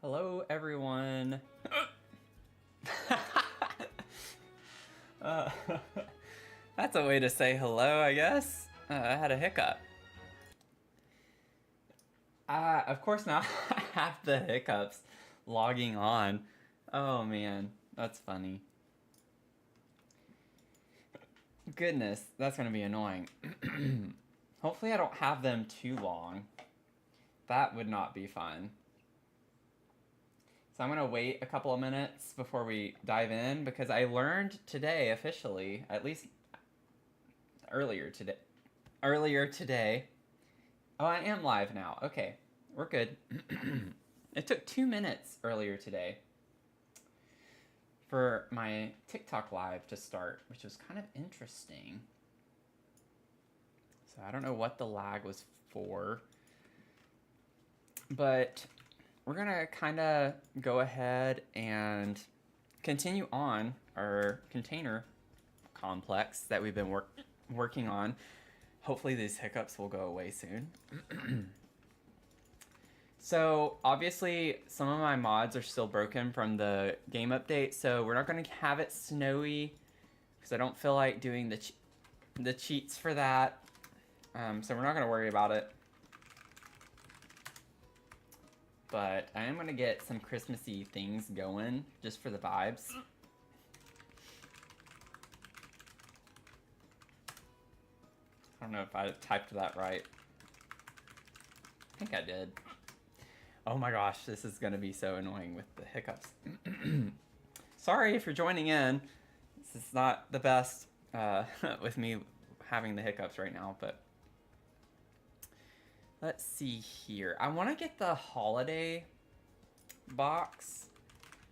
Hello, everyone. uh, that's a way to say hello, I guess. I had a hiccup. Of course not. I have the hiccups logging on. Oh man, that's funny. Goodness, that's gonna be annoying. Hopefully I don't have them too long. That would not be fun. So I'm gonna wait a couple of minutes before we dive in because I learned today officially, at least earlier today. Oh, I am live now. Okay, we're good. It took 2 minutes earlier today for my TikTok live to start, which was kind of interesting. So I don't know what the lag was for, but we're gonna kind of go ahead and continue on our container complex that we've been working on. Hopefully these hiccups will go away soon. So obviously some of my mods are still broken from the game update, so we're not going to have it snowy because I don't feel like doing the cheats for that. So we're not going to worry about it. But I am going to get some Christmassy things going just for the vibes. I don't know if I typed that right. I think I did. Oh my gosh, this is going to be so annoying with the hiccups. Sorry if you're joining in. This is not the best with me having the hiccups right now, but let's see here. I want to get the holiday box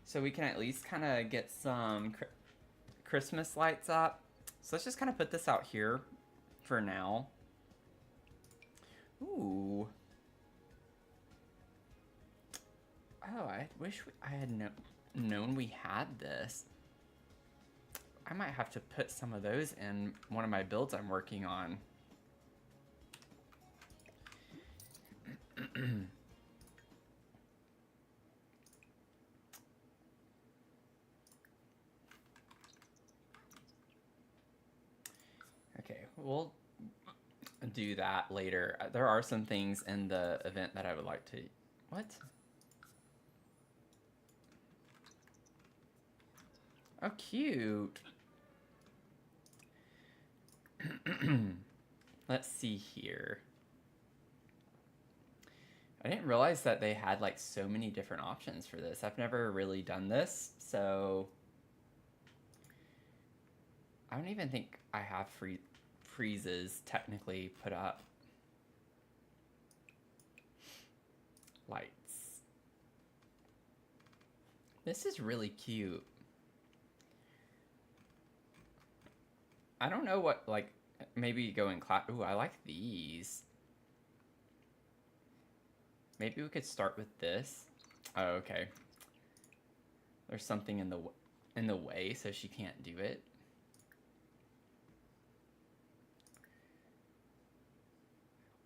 so we can at least kind of get some Christmas lights up. So let's just kind of put this out here for now. Ooh. Oh, I wish I had known we had this. I might have to put some of those in one of my builds I'm working on. Okay, we'll do that later. There are some things in the event that I would like to... What? Oh, cute. Let's see here. I didn't realize that they had like so many different options for this. I've never really done this, so I don't even think I have freezes technically put up. Lights. This is really cute. I don't know what, like, maybe go in class. Ooh, I like these. Maybe we could start with this. Oh, okay. There's something in the way, so she can't do it.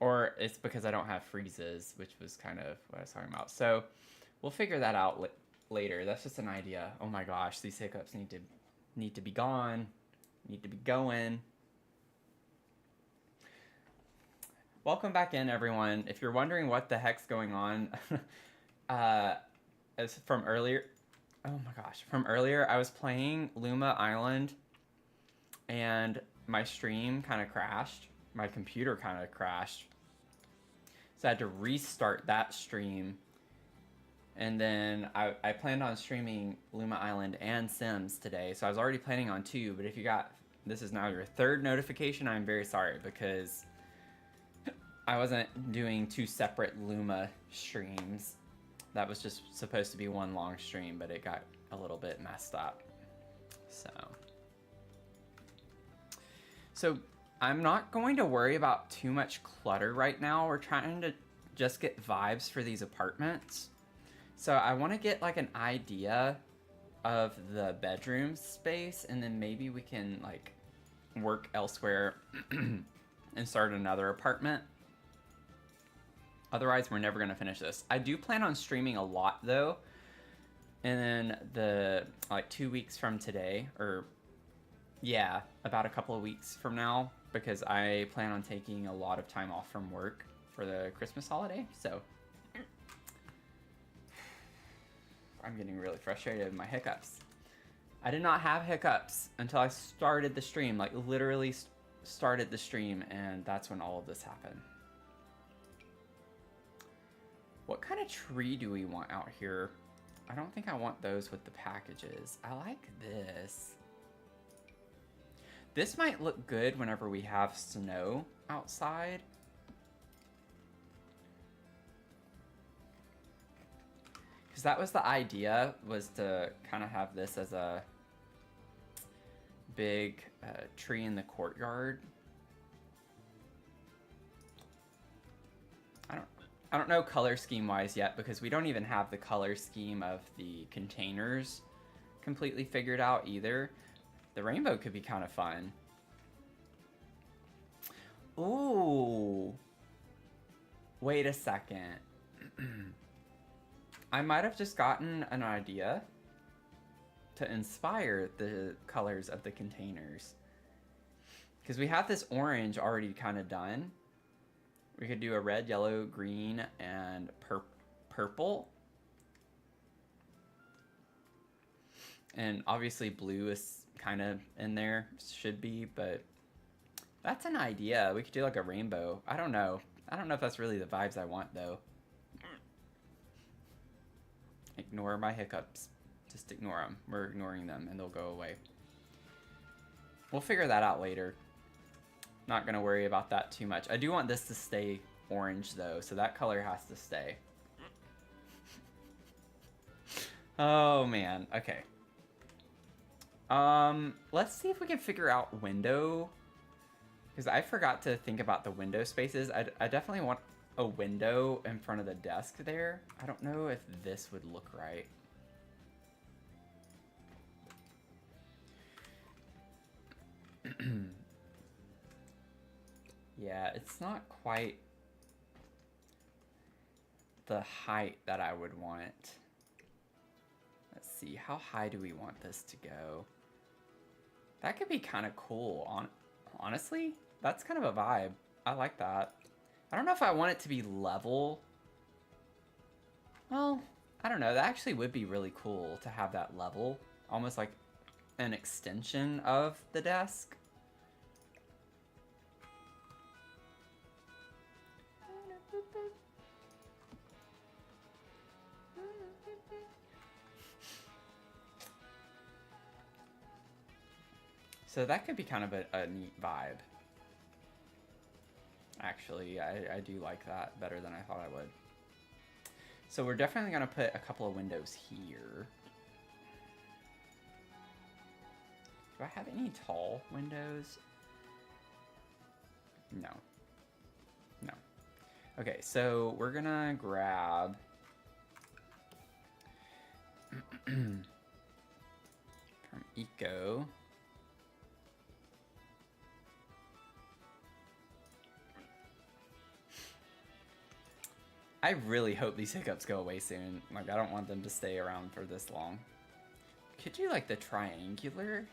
Or it's because I don't have freezes, which was kind of what I was talking about. So we'll figure that out later. That's just an idea. Oh my gosh, these hiccups need to be gone. Need to be going. Welcome back in, everyone. If you're wondering what the heck's going on, as from earlier, oh my gosh, from earlier, I was playing Luma Island, and my stream kind of crashed. My computer kind of crashed. So I had to restart that stream. And then I planned on streaming Luma Island and Sims today. So I was already planning on 2, but if you got, this is now your 3rd notification, I'm very sorry because I wasn't doing 2 separate Luma streams. That was just supposed to be one long stream, but it got a little bit messed up. So I'm not going to worry about too much clutter right now. We're trying to just get vibes for these apartments. So I want to get like an idea of the bedroom space, and then maybe we can like work elsewhere and start another apartment. Otherwise, we're never going to finish this. I do plan on streaming a lot, though. And then like 2 weeks from today, or yeah, about a couple of weeks from now, because I plan on taking a lot of time off from work for the Christmas holiday. So I'm getting really frustrated with my hiccups. I did not have hiccups until I started the stream, like literally started the stream, and that's when all of this happened. What kind of tree do we want out here? I don't think I want those with the packages. I like this. This might look good whenever we have snow outside. Because that was the idea, was to kind of have this as a big tree in the courtyard. I don't know color scheme wise yet, because we don't even have the color scheme of the containers completely figured out either. The rainbow could be kind of fun. Ooh. Wait a second. I might have just gotten an idea to inspire the colors of the containers. Because we have this orange already kind of done. We could do a red, yellow, green, and purple. And obviously blue is kind of in there, should be, but that's an idea. We could do like a rainbow. I don't know. I don't know if that's really the vibes I want, though. Ignore my hiccups. Just ignore them. We're ignoring them, and they'll go away. We'll figure that out later. Not going to worry about that too much. I do want this to stay orange, though, so that color has to stay. Oh, man. Okay. Let's see if we can figure out window. Because I forgot to think about the window spaces. I definitely want a window in front of the desk there. I don't know if this would look right. Yeah, it's not quite the height that I would want. Let's see, how high do we want this to go? That could be kind of cool. Honestly, that's kind of a vibe. I like that. I don't know if I want it to be level. Well, I don't know. That actually would be really cool to have that level. Almost like an extension of the desk. So that could be kind of a neat vibe. Actually, I do like that better than I thought I would. So we're definitely going to put a couple of windows here. Do I have any tall windows? No. No. Okay, so we're going to grab... from Eco... I really hope these hiccups go away soon. Like, I don't want them to stay around for this long. Could you, like, the triangular?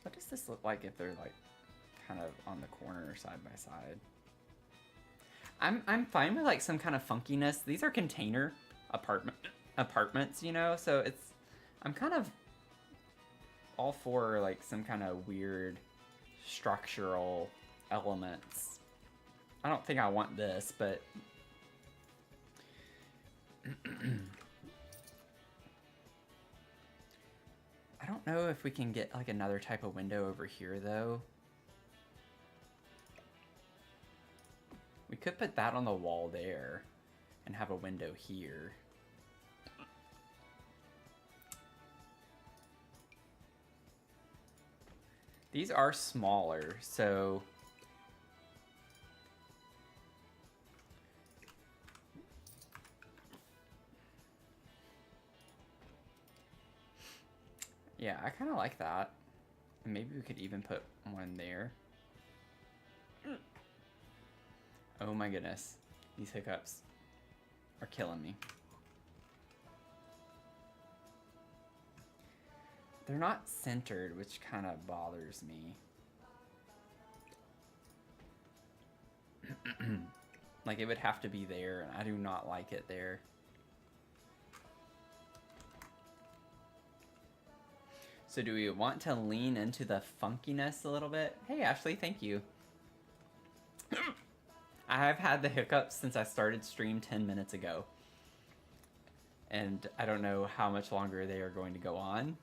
What does this look like if they're, like, kind of on the corner side by side? I'm fine with, like, some kind of funkiness. These are container apartments, you know? So it's... I'm kind of all for, like, some kind of weird... structural elements. I don't think I want this, but I don't know if we can get like another type of window over here though. We could put that on the wall there and have a window here. These are smaller, so... yeah, I kind of like that. Maybe we could even put one there. Oh my goodness. These hiccups are killing me. They're not centered, which kind of bothers me. Like, it would have to be there, and I do not like it there. So do we want to lean into the funkiness a little bit? Hey, Ashley, thank you. I have had the hiccups since I started stream 10 minutes ago. And I don't know how much longer they are going to go on.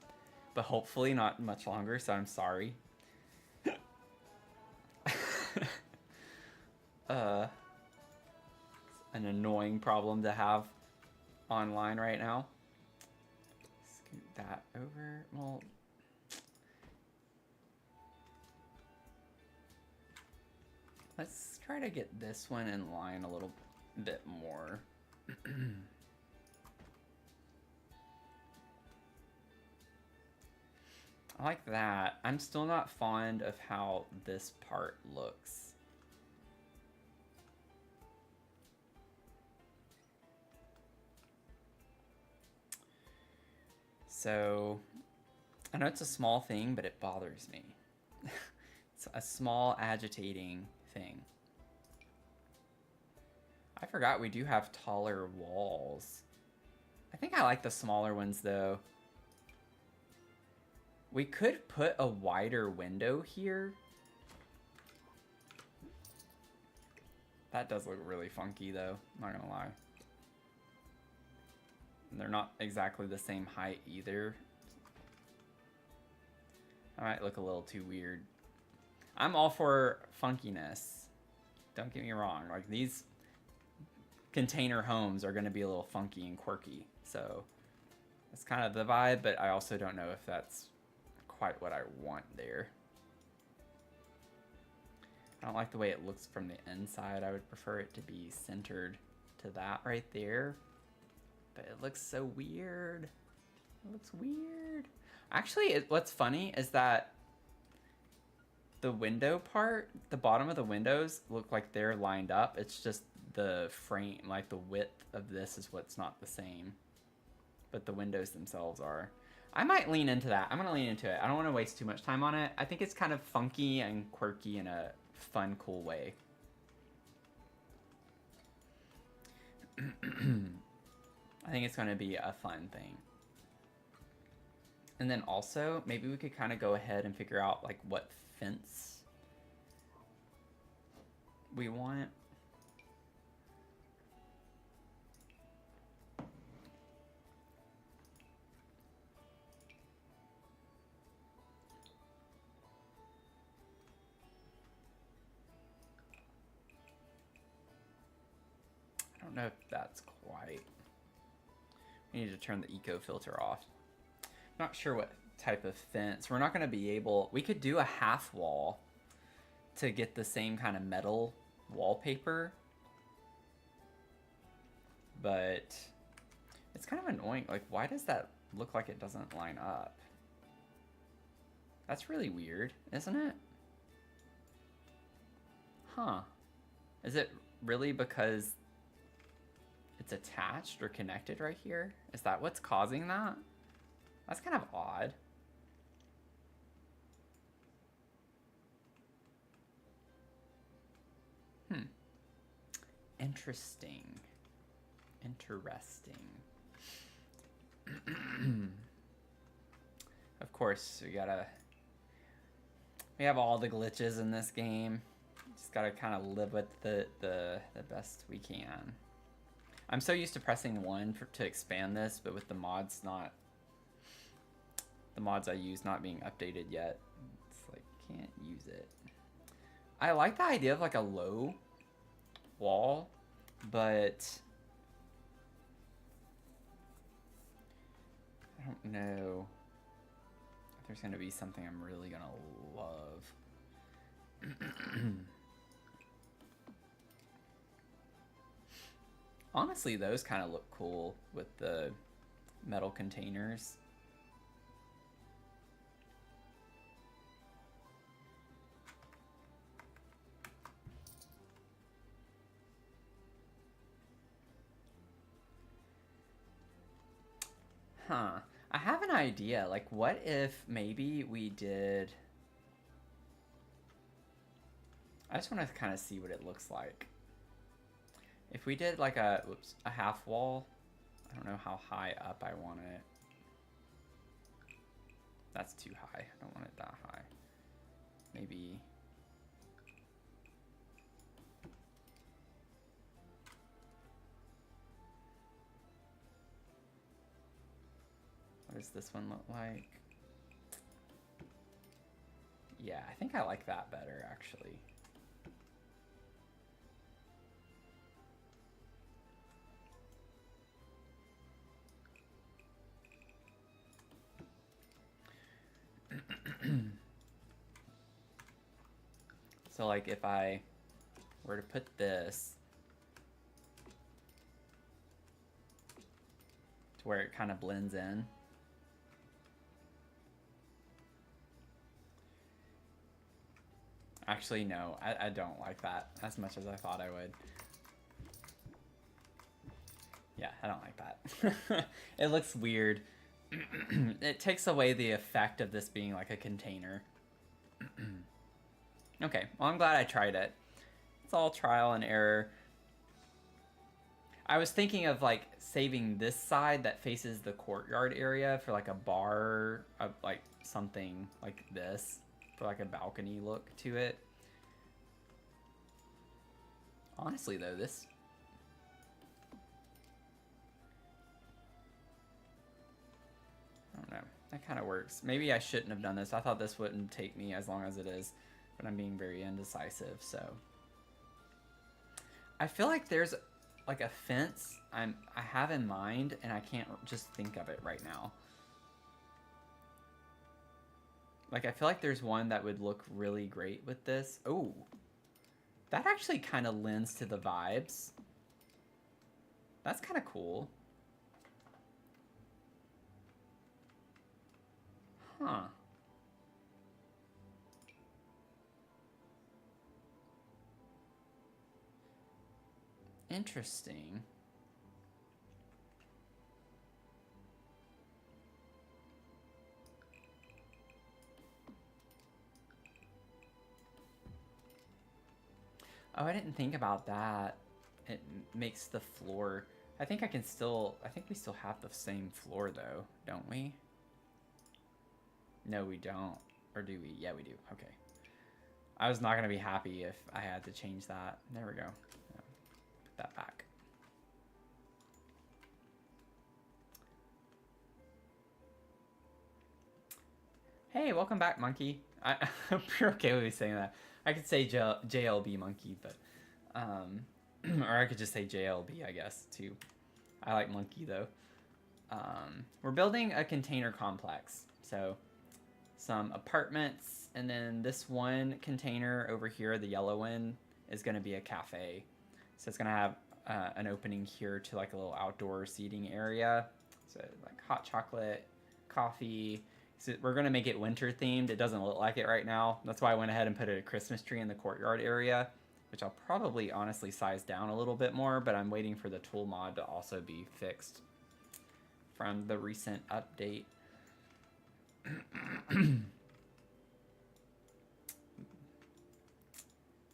But hopefully not much longer, so I'm sorry. An annoying problem to have online right now. Scoot that over. Well, let's try to get this one in line a little bit more. I like that. I'm still not fond of how this part looks. So, I know it's a small thing, but it bothers me. It's a small, agitating thing. I forgot we do have taller walls. I think I like the smaller ones, though. We could put a wider window here. That does look really funky, though. Not gonna lie. And they're not exactly the same height either. That might look a little too weird. I'm all for funkiness. Don't get me wrong. Like, these container homes are gonna be a little funky and quirky. So, that's kind of the vibe, but I also don't know if that's quite what I want there. I don't like the way it looks from the inside. I would prefer it to be centered to that right there. But it looks so weird. It looks weird. Actually, what's funny is that the window part, the bottom of the windows look like they're lined up. It's just the frame, like the width of this is what's not the same. But the windows themselves are. I might lean into that. I'm going to lean into it. I don't want to waste too much time on it. I think it's kind of funky and quirky in a fun, cool way. I think it's going to be a fun thing. And then also, maybe we could kind of go ahead and figure out like what fence we want. I don't know if that's quite. We need to turn the eco filter off. Not sure what type of fence. We're not going to be able... We could do a half wall to get the same kind of metal wallpaper. But it's kind of annoying. Like, why does that look like it doesn't line up? That's really weird, isn't it? Huh. Is it really because it's attached or connected right here? Is that what's causing that? That's kind of odd. Interesting. Interesting. Of course, we have all the glitches in this game. Just gotta kind of live with the best we can. I'm so used to pressing 1 to expand this, but with the mods I use not being updated yet, it's like, can't use it. I like the idea of like a low wall, but I don't know if there's gonna be something I'm really gonna love. Honestly, those kind of look cool with the metal containers. Huh. I have an idea. Like, what if maybe we did... I just want to kind of see what it looks like. If we did like a half wall, I don't know how high up I want it. That's too high. I don't want it that high. Maybe... What does this one look like? Yeah, I think I like that better, actually. So, like, if I were to put this to where it kind of blends in. Actually, no, I don't like that as much as I thought I would. Yeah, I don't like that. It looks weird. It takes away the effect of this being like a container. Okay, well, I'm glad I tried it. It's all trial and error. I was thinking of like saving this side that faces the courtyard area for like a bar, like something like this, for like a balcony look to it. Honestly though, this... I don't know, that kind of works. Maybe I shouldn't have done this. I thought this wouldn't take me as long as it is, but I'm being very indecisive, so. I feel like there's like a fence I have in mind, and I can't just think of it right now. Like, I feel like there's one that would look really great with this. Oh, that actually kind of lends to the vibes. That's kind of cool. Huh. Interesting. Oh, I didn't think about that. It makes the floor... I think we still have the same floor though, don't we? No, we don't. Or do we? Yeah, we do. Okay. I was not going to be happy if I had to change that. There we go. Put that back. Hey, welcome back, monkey. I'm pretty okay with me saying that. I could say JLB monkey, but... or I could just say JLB, I guess, too. I like monkey, though. We're building a container complex. So, some apartments, and then this one container over here, the yellow one, is going to be a cafe. So it's going to have an opening here to like a little outdoor seating area. So like hot chocolate, coffee. So we're going to make it winter themed. It doesn't look like it right now. That's why I went ahead and put a Christmas tree in the courtyard area, which I'll probably honestly size down a little bit more, but I'm waiting for the tool mod to also be fixed from the recent update.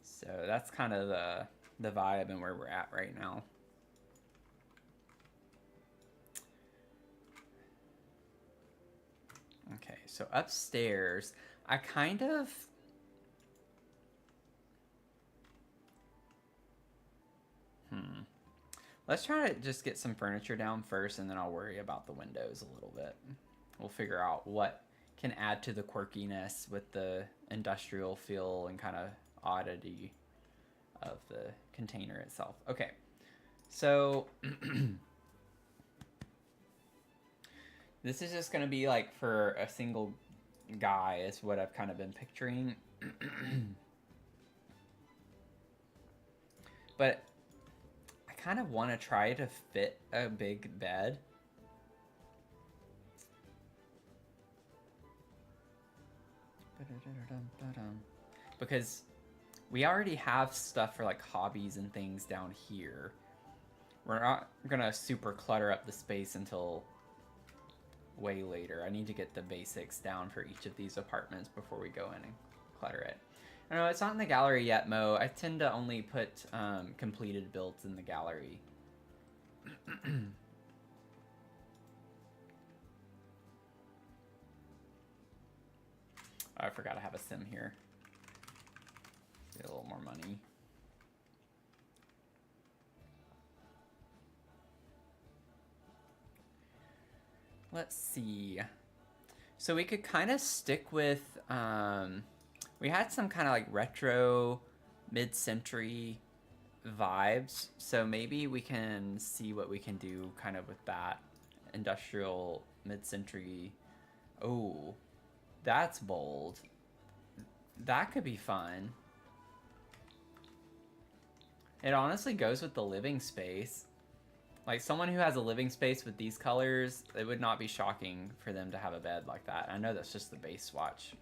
So that's kind of the vibe and where we're at right now. Okay, so upstairs, I kind of... Let's try to just get some furniture down first, and then I'll worry about the windows a little bit. We'll figure out what can add to the quirkiness with the industrial feel and kind of oddity of the container itself. Okay, so this is just going to be like for a single guy is what I've kind of been picturing. But I kind of want to try to fit a big bed. Because we already have stuff for like hobbies and things down here. We're not gonna super clutter up the space until way later. I need to get the basics down for each of these apartments before we go in and clutter it. I know it's not in the gallery yet, Mo. I tend to only put completed builds in the gallery. Oh, I forgot I have a sim here. Get a little more money. Let's see. So we could kind of stick with, we had some kind of like retro mid-century vibes. So maybe we can see what we can do kind of with that industrial mid-century. Oh, that's bold. That could be fun. It honestly goes with the living space. Like, someone who has a living space with these colors, it would not be shocking for them to have a bed like that. I know that's just the base swatch.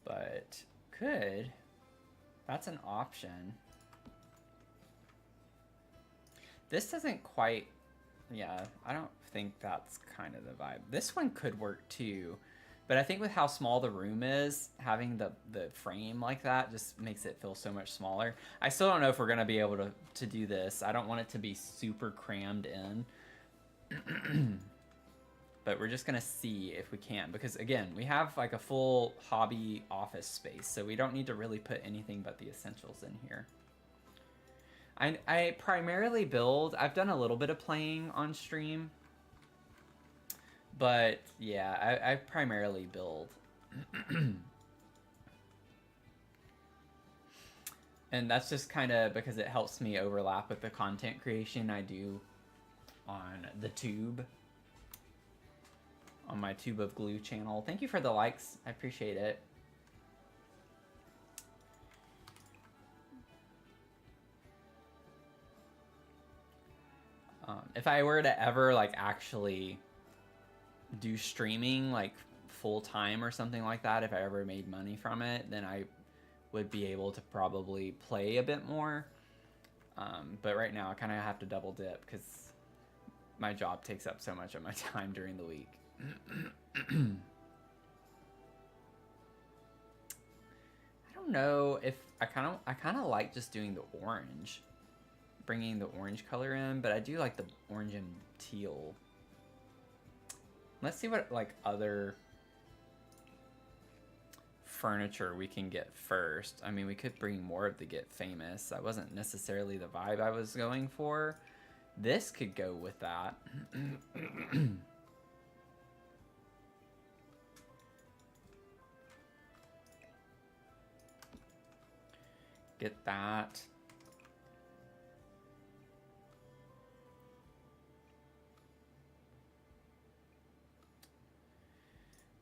But could. That's an option. This doesn't quite... Yeah, I don't think that's kind of the vibe. This one could work too. But I think with how small the room is, having the frame like that just makes it feel so much smaller. I still don't know if we're going to be able to do this. I don't want it to be super crammed in. But we're just going to see if we can. Because, again, we have like a full hobby office space. So we don't need to really put anything but the essentials in here. I primarily build... I've done a little bit of playing on stream. But, yeah, I primarily build. And that's just kind of because it helps me overlap with the content creation I do on the tube. On my Tube of Glue channel. Thank you for the likes. I appreciate it. If I were to ever, like, actually... do streaming like full time or something like that, if I ever made money from it, then I would be able to probably play a bit more. But right now I kind of have to double dip because my job takes up so much of my time during the week. I don't know if I kind of like just doing the orange, bringing the orange color in, but I do like the orange and teal. Let's see what, like, other furniture we can get first. I mean, we could bring more of the Get Famous. That wasn't necessarily the vibe I was going for. This could go with that. Get that.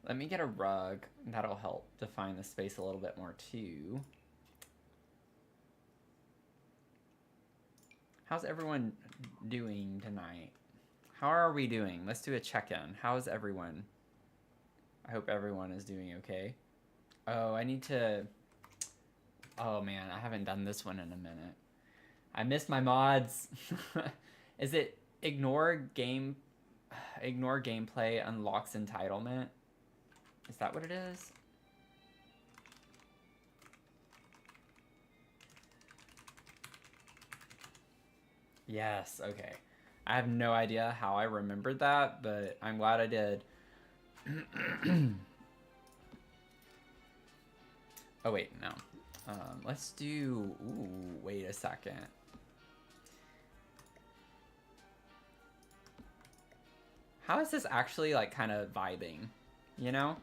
Let me get a rug. That'll help define the space a little bit more too. How's everyone doing tonight? How are we doing? Let's do a check-in. How's everyone? I hope everyone is doing okay. Oh, I need to... Oh man, I haven't done this one in a minute. I missed my mods. Is it ignore gameplay unlocks entitlement? Is that what it is? Yes, okay. I have no idea how I remembered that, but I'm glad I did. Oh, wait, no. Let's do... Ooh, wait a second. How is this actually, like, kind of vibing? You know?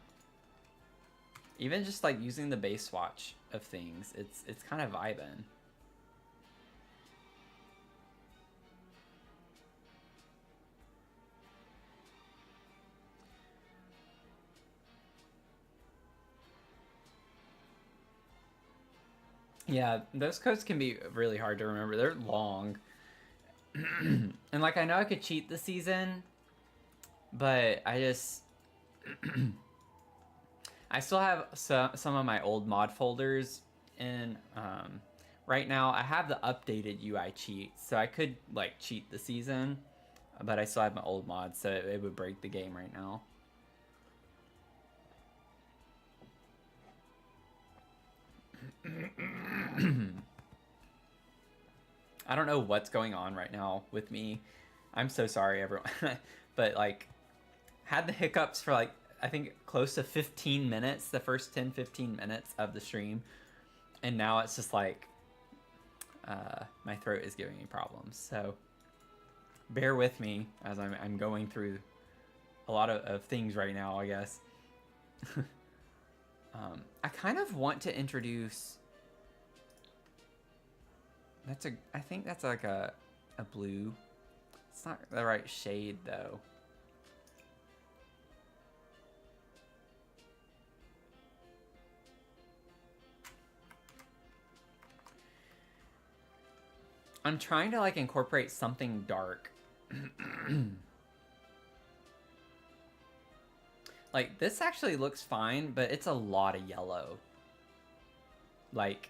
Even just, like, using the base swatch of things, it's kind of vibing. Yeah, those codes can be really hard to remember. They're long. And, like, I know I could cheat the season, but I just... I still have some of my old mod folders in Right now, I have the updated UI cheat, so I could like cheat the season, but I still have my old mod, so it would break the game right now. I don't know what's going on right now with me. I'm so sorry, everyone. But like, had the hiccups for like, I think close to 15 minutes, the first 10-15 minutes of the stream. And now it's just like, my throat is giving me problems. So bear with me as I'm going through a lot of things right now, I guess. I kind of want to introduce... I think that's like a blue. It's not the right shade though. I'm trying to like incorporate something dark. Like this actually looks fine, but it's a lot of yellow. Like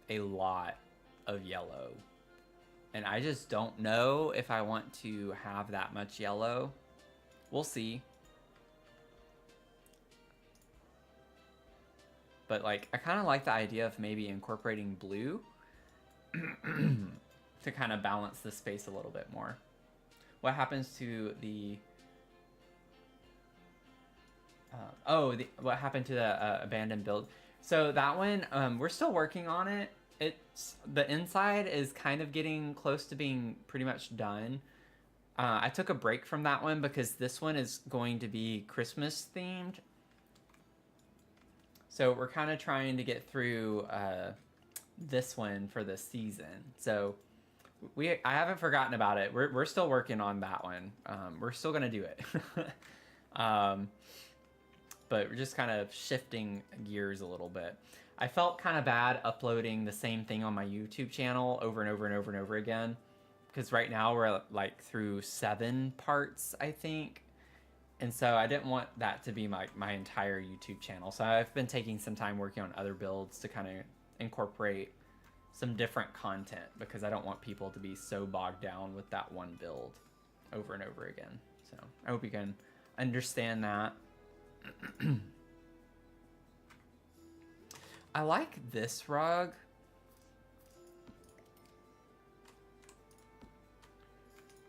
a lot of yellow. And I just don't know if I want to have that much yellow. We'll see. But like, I kind of like the idea of maybe incorporating blue to kind of balance the space a little bit more. What happens to the... what happened to the abandoned build? So that one, we're still working on it. The inside is kind of getting close to being pretty much done. I took a break from that one because this one is going to be Christmas themed. So we're kind of trying to get through this one for this season. So I haven't forgotten about it. We're still working on that one. We're still gonna do it. But we're just kind of shifting gears a little bit. I felt kind of bad uploading the same thing on my YouTube channel over and over and over and over again. Because right now we're like through 7 parts, I think. And so I didn't want that to be my entire YouTube channel. So I've been taking some time working on other builds to kind of incorporate some different content. Because I don't want people to be so bogged down with that one build over and over again. So I hope you can understand that. I like this rug.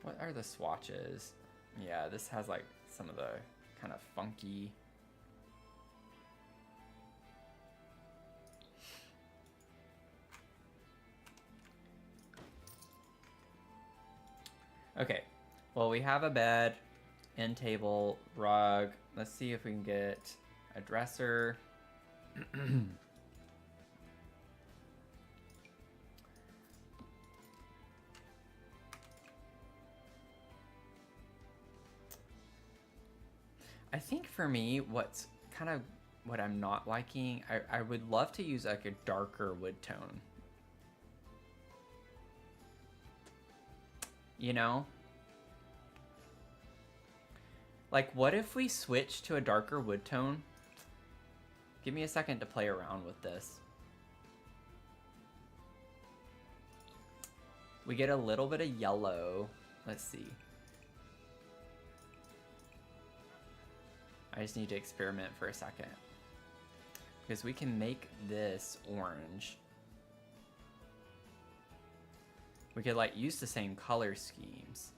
What are the swatches? Yeah, this has like some of the kind of funky. Okay, well, we have a bed, end table, rug. Let's see if we can get a dresser. I think for me, what I'm not liking, I would love to use like a darker wood tone. You know? Like, what if we switch to a darker wood tone? Give me a second to play around with this. We get a little bit of yellow. Let's see. I just need to experiment for a second. Because we can make this orange. We could like use the same color schemes,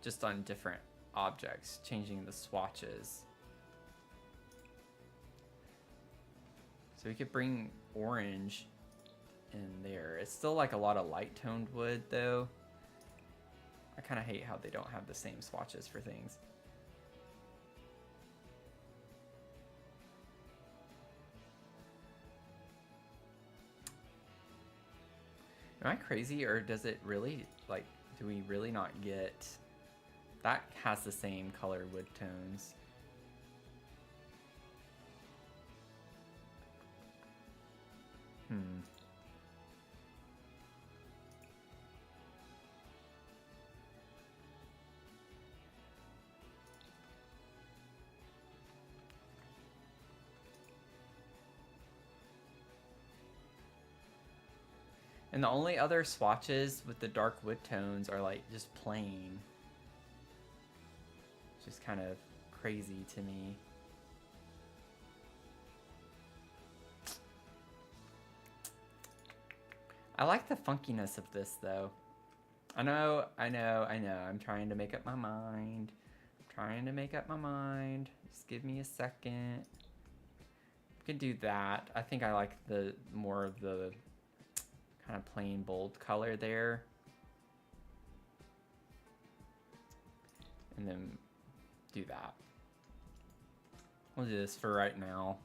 just on different objects, changing the swatches. So we could bring orange in there. It's still like a lot of light toned wood though. I kind of hate how they don't have the same swatches for things. Am I crazy, or does it really, like, do we really not get... That has the same color wood tones. And the only other swatches with the dark wood tones are like just plain. It's just kind of crazy to me. I like the funkiness of this though. I know. I'm trying to make up my mind. Just give me a second. We can do that. I think I like the more of the kind of plain bold color there. And then do that. We'll do this for right now.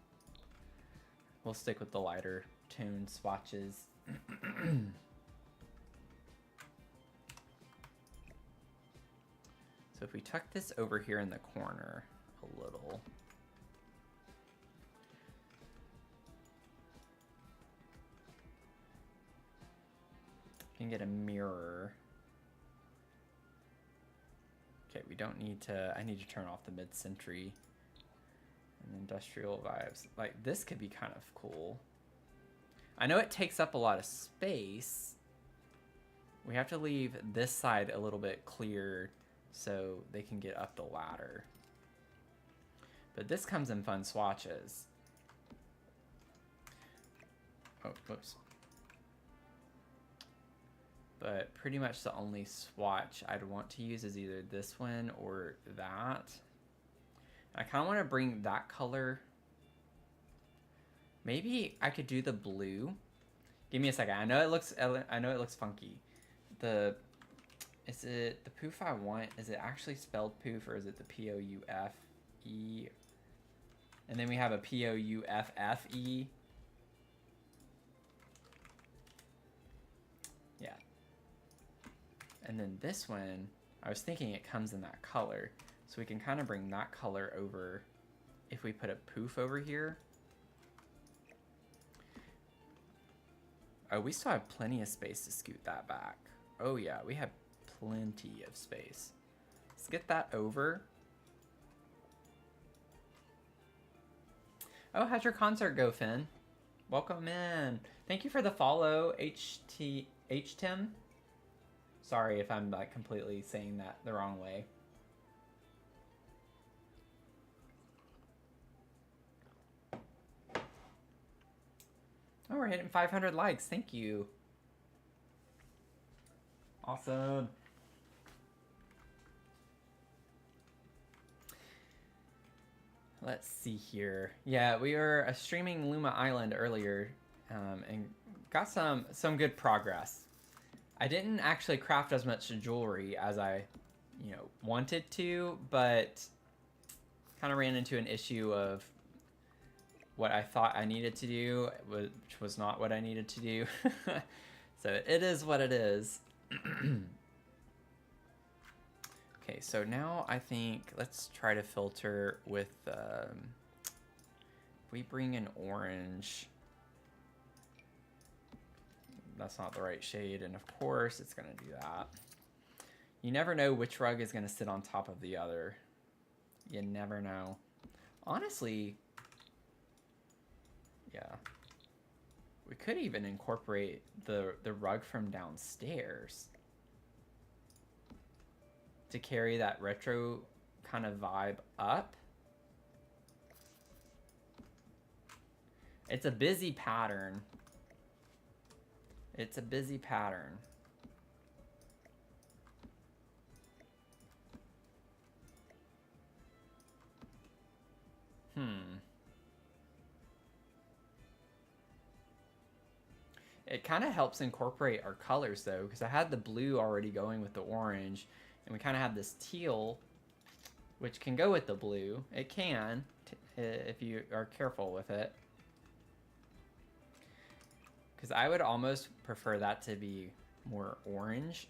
We'll stick with the lighter tone swatches. So if we tuck this over here in the corner a little. You can get a mirror. Okay, we don't need to, I need to turn off the mid-century and industrial vibes. Like this could be kind of cool. I know it takes up a lot of space. We have to leave this side a little bit clear so they can get up the ladder. But this comes in fun swatches. Oh, whoops. But pretty much the only swatch I'd want to use is either this one or that. I kind of want to bring that color. Maybe I could do the blue. Give me a second. I know it looks funky. Is it the poof I want? Is it actually spelled poof or is it the P-O-U-F-E? And then we have a P-O-U-F-F-E. Yeah. And then this one, I was thinking it comes in that color. So we can kind of bring that color over if we put a poof over here. Oh, we still have plenty of space to scoot that back. Oh yeah, we have plenty of space. Let's get that over. Oh, how'd your concert go, Finn? Welcome in. Thank you for the follow, H-Tim. Sorry if I'm like completely saying that the wrong way. Oh, we're hitting 500 likes. Thank you. Awesome. Let's see here. Yeah, we were streaming Luma Island earlier and got some good progress. I didn't actually craft as much jewelry as I, wanted to, but kind of ran into an issue of what I thought I needed to do, which was not what I needed to do. So it is what it is. Okay, so now I think let's try to filter with, if we bring in orange, that's not the right shade, and of course it's gonna do that. You never know which rug is gonna sit on top of the other. You never know. Honestly, yeah. We could even incorporate the rug from downstairs to carry that retro kind of vibe up. It's a busy pattern. It's a busy pattern. It kind of helps incorporate our colors though, because I had the blue already going with the orange, and we kind of have this teal, which can go with the blue. It can, if you are careful with it. Because I would almost prefer that to be more orange.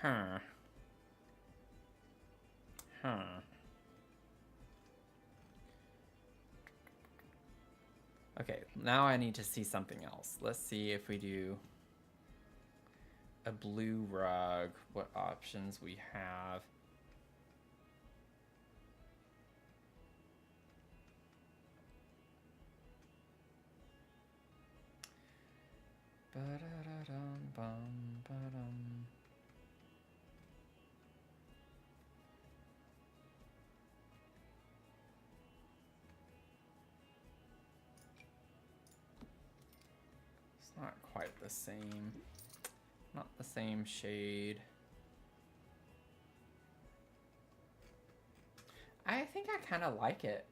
Huh. Okay, now I need to see something else. Let's see if we do a blue rug, what options we have. Ba-da-da-dum, bum, ba-dum. It's not quite the same. Not the same shade. I think I kind of like it.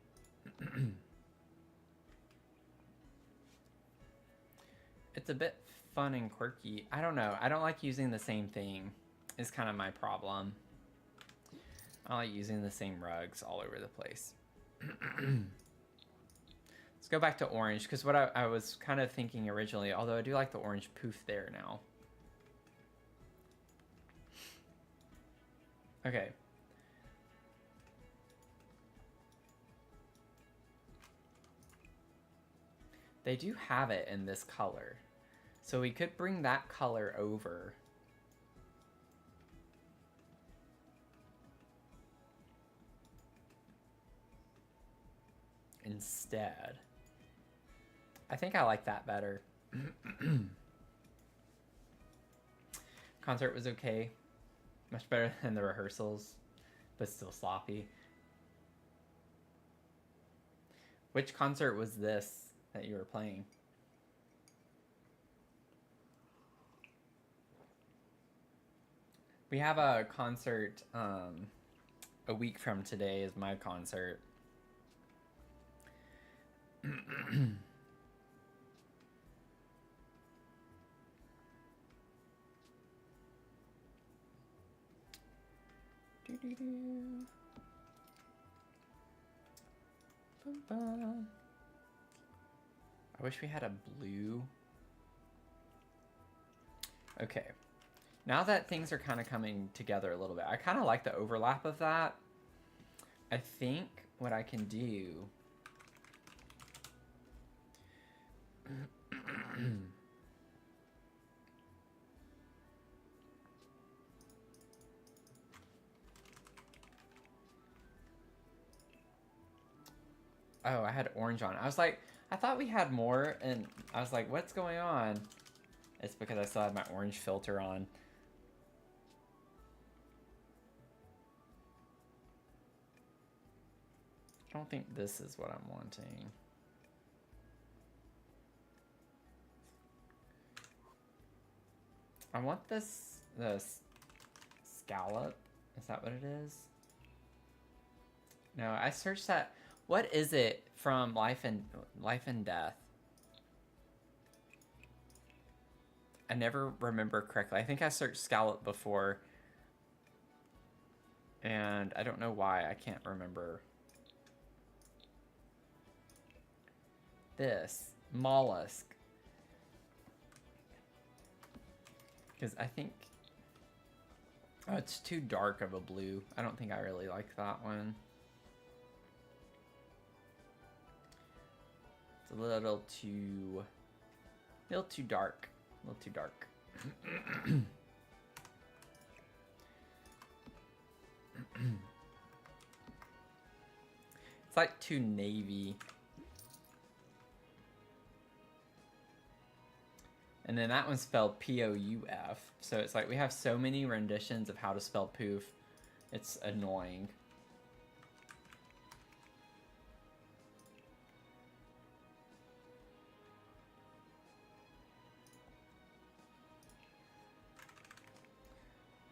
It's a bit fun and quirky. I don't know. I don't like using the same thing is kind of my problem. I like using the same rugs all over the place. Let's go back to orange, because what I was kind of thinking originally, although I do like the orange poof there now. Okay. They do have it in this color. So we could bring that color over. Instead. I think I like that better. Concert was okay. Much better than the rehearsals, but still sloppy. Which concert was this that you were playing? We have a concert a week from today is my concert. I wish we had a blue. Okay. Now that things are kind of coming together a little bit, I kind of like the overlap of that. I think what I can do... Oh, I had orange on. I was like, I thought we had more, and I was like, what's going on? It's because I still have my orange filter on. I don't think this is what I'm wanting. I want this scallop. Is that what it is? No, I searched that. What is it from Life and Death? I never remember correctly. I think I searched scallop before, and I don't know why. I can't remember. This mollusk, because I think it's too dark of a blue. I don't think I really like that one. It's a little too dark. A little too dark. It's like too navy. And then that one's spelled P-O-U-F. So it's like we have so many renditions of how to spell poof. It's annoying.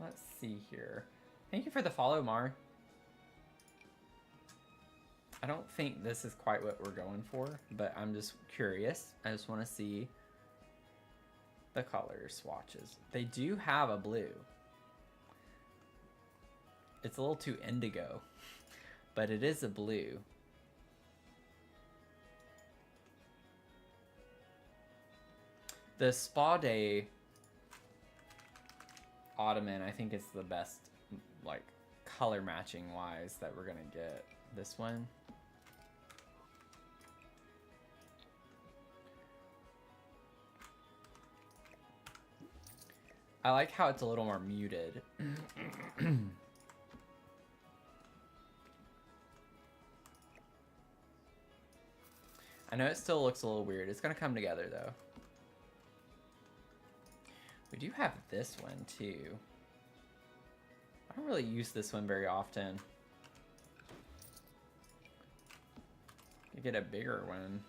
Let's see here. Thank you for the follow, Mar. I don't think this is quite what we're going for, but I'm just curious. I just want to see the color swatches. They do have a blue. It's a little too indigo, but it is a blue. The Spa Day Ottoman, I think, is the best, like, color matching wise that we're gonna get. This one. I like how it's a little more muted. I know it still looks a little weird. It's gonna come together though. We do have this one too. I don't really use this one very often. You get a bigger one.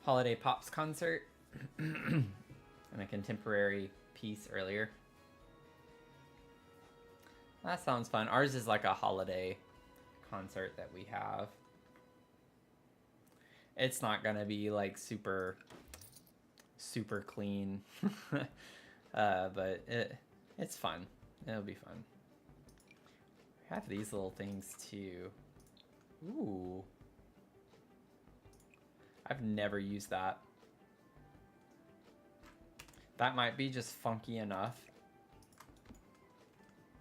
Holiday Pops concert and a contemporary piece earlier. That sounds fun. Ours is like a holiday concert that we have. It's not gonna be like super clean, but it's fun. It'll be fun. We have these little things too. Ooh. I've never used that. That might be just funky enough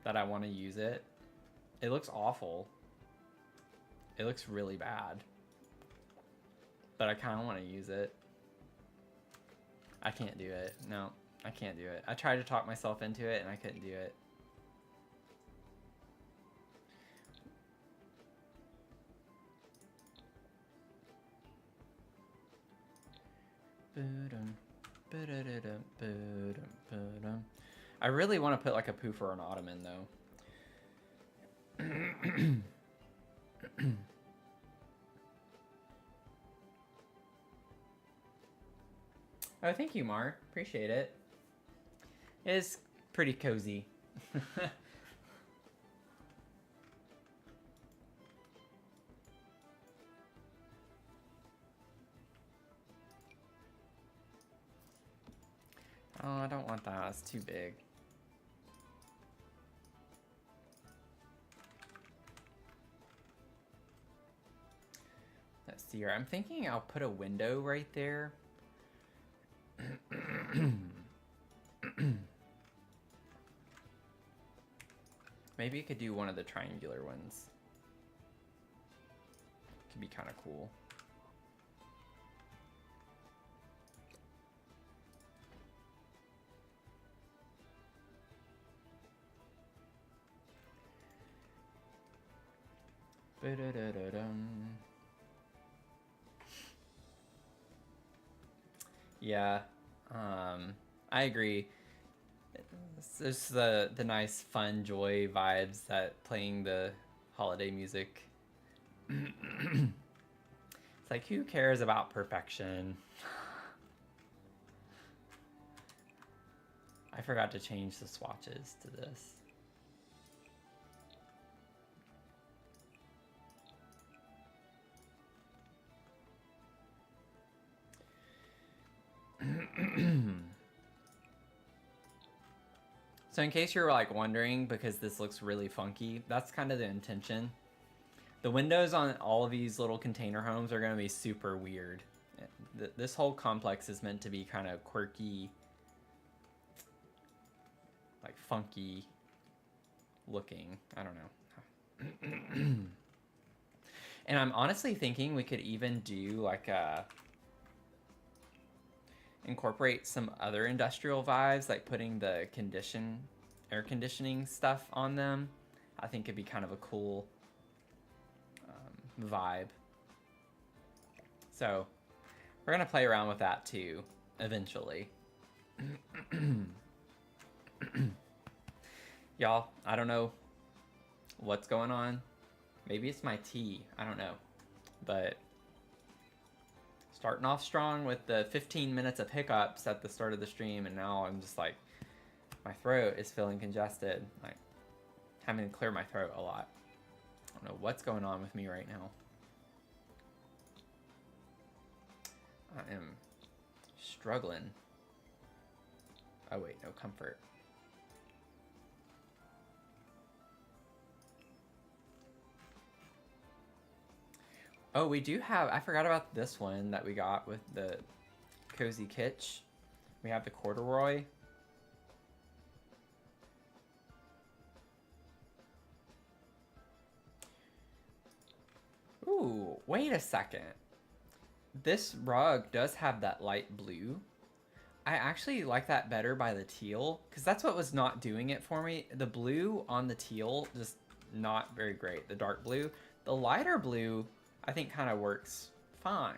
that I want to use it. It looks awful. It looks really bad. But I kind of want to use it. I can't do it. No, I can't do it. I tried to talk myself into it and I couldn't do it. I really want to put like a poof or an ottoman though. Oh, thank you, Mar. Appreciate it. It's pretty cozy. Oh, I don't want that. It's too big. Let's see here. I'm thinking I'll put a window right there. Maybe you could do one of the triangular ones. Could be kind of cool. Yeah, I agree. It's just the nice, fun, joy vibes that playing the holiday music. It's like, who cares about perfection? I forgot to change the swatches to this. So in case you're like wondering, because this looks really funky, that's kind of the intention. The windows on all of these little container homes are going to be super weird. This whole complex is meant to be kind of quirky, like funky looking. I don't know. And I'm honestly thinking we could even do like a incorporate some other industrial vibes, like putting the air conditioning stuff on them. I think it'd be kind of a cool vibe. So we're gonna play around with that too eventually. Y'all, I don't know what's going on. Maybe it's my tea, I don't know, but starting off strong with the 15 minutes of hiccups at the start of the stream, and now I'm just like, my throat is feeling congested, like having to clear my throat a lot. I don't know what's going on with me right now. I am struggling. Oh wait, no comfort. Oh, we do have, I forgot about this one that we got with the Cozy Kitsch. We have the corduroy. Ooh, wait a second. This rug does have that light blue. I actually like that better by the teal, because that's what was not doing it for me. The blue on the teal, just not very great. The dark blue. The lighter blue, I think kind of works fine.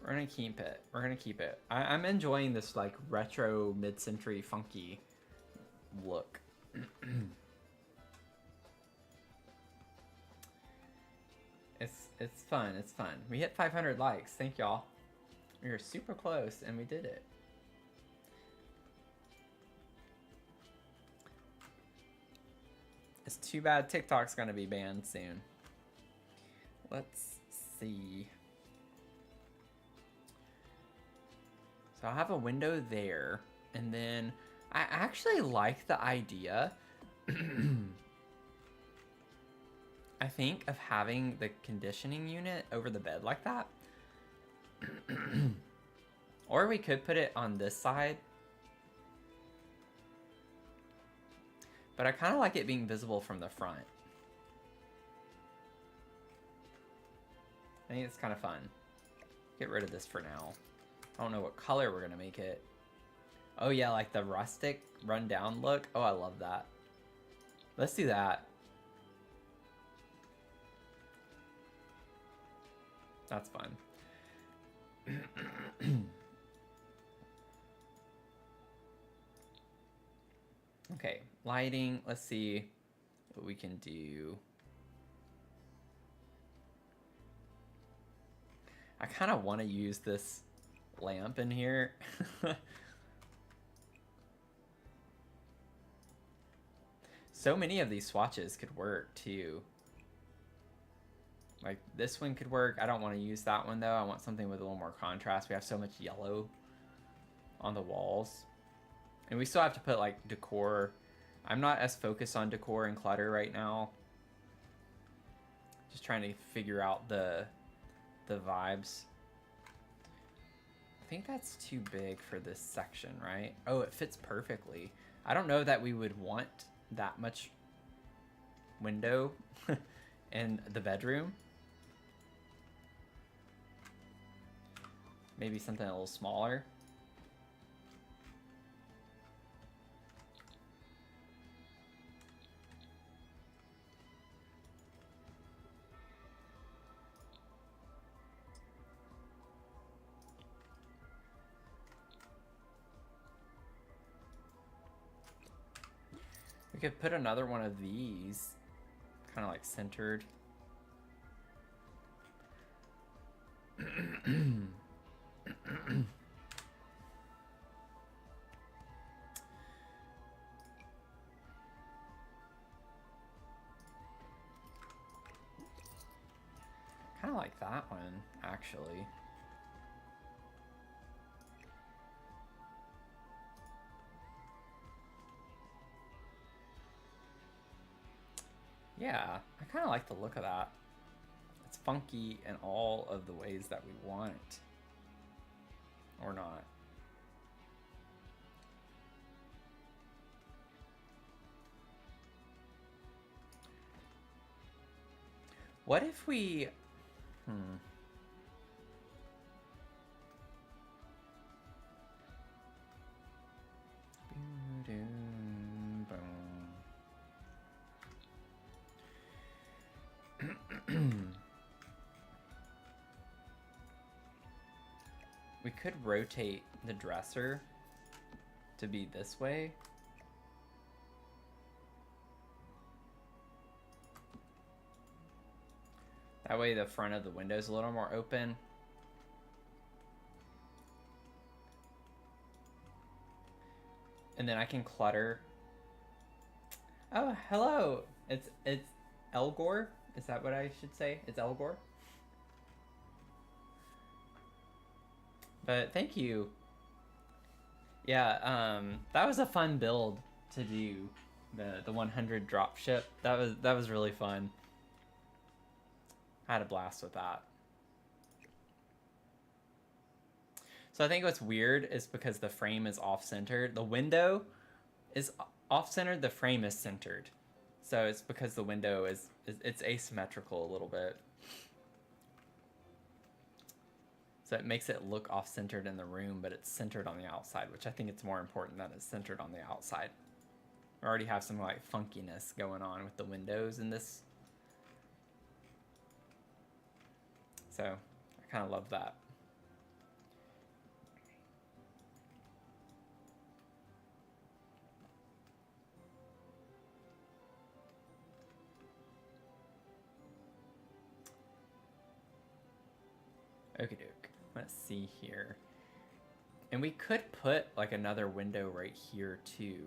We're gonna keep it. We're gonna keep it. I'm enjoying this like retro mid-century funky look. It's fun. It's fun. We hit 500 likes. Thank y'all. We were super close and we did it. It's too bad TikTok's gonna be banned soon. Let's see. So I'll have a window there, and then I actually like the idea I think of having the conditioning unit over the bed like that. Or we could put it on this side. But I kind of like it being visible from the front. I think it's kind of fun. Get rid of this for now. I don't know what color we're going to make it. Oh yeah, like the rustic rundown look. Oh, I love that. Let's do that. That's fun. Okay, lighting. Let's see what we can do. I kind of want to use this lamp in here. So many of these swatches could work too. Like this one could work. I don't want to use that one though. I want something with a little more contrast. We have so much yellow on the walls. And we still have to put like decor. I'm not as focused on decor and clutter right now. Just trying to figure out the vibes. I think that's too big for this section, right? Oh, it fits perfectly. I don't know that we would want that much window in the bedroom. Maybe something a little smaller. We could put another one of these, kind of like centered. Kind of like that one, actually. Yeah, I kind of like the look of that. It's funky in all of the ways that we want it. Or not. What if we... We could rotate the dresser to be this way. That way the front of the window is a little more open. And then I can clutter. Oh, hello. It's Elgor. Is that what I should say? It's Elgor. But thank you. Yeah, that was a fun build to do. The 100 drop ship. That was really fun. I had a blast with that. So I think what's weird is because the frame is off-centered. The window is off-centered, the frame is centered. So it's because the window it's asymmetrical a little bit. So it makes it look off-centered in the room, but it's centered on the outside, which I think it's more important that it's centered on the outside. We already have some like funkiness going on with the windows in this. So I kind of love that. Okie doke. Let's see here. And we could put like another window right here too.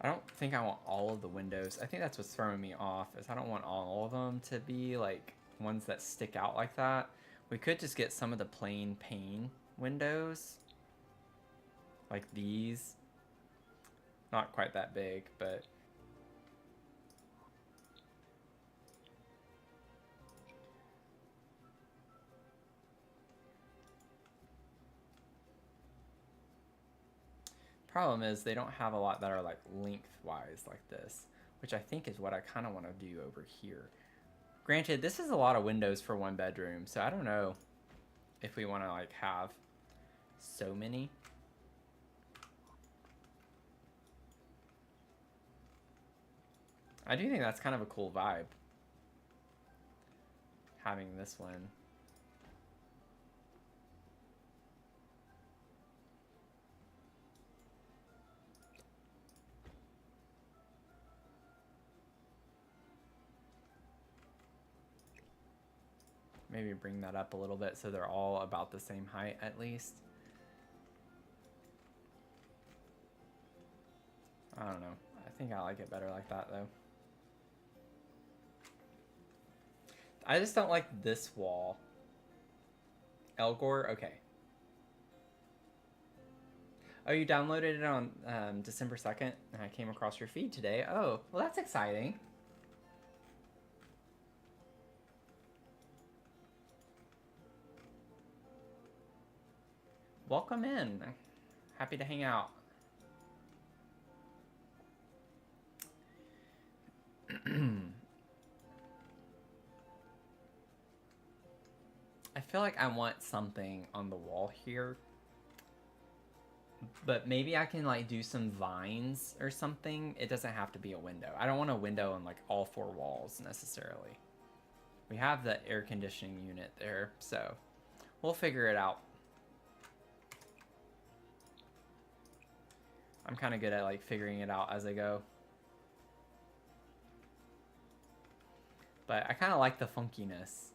I don't think I want all of the windows. I think that's what's throwing me off, is I don't want all of them to be like ones that stick out like that. We could just get some of the plain pane windows. Like these. Not quite that big, but... Problem is they don't have a lot that are like lengthwise like this, which I think is what I kind of want to do over here. Granted, this is a lot of windows for one bedroom, so I don't know if we want to like have so many. I do think that's kind of a cool vibe, having this one. Maybe bring that up a little bit so they're all about the same height at least. I don't know. I think I like it better like that though. I just don't like this wall. Elgor? Okay. Oh, you downloaded it on December 2nd? And I came across your feed today. Oh, well that's exciting. Welcome in. Happy to hang out. I feel like I want something on the wall here. But maybe I can like do some vines or something. It doesn't have to be a window. I don't want a window on like all four walls necessarily. We have the air conditioning unit there, so we'll figure it out. I'm kind of good at like figuring it out as I go. But I kind of like the funkiness.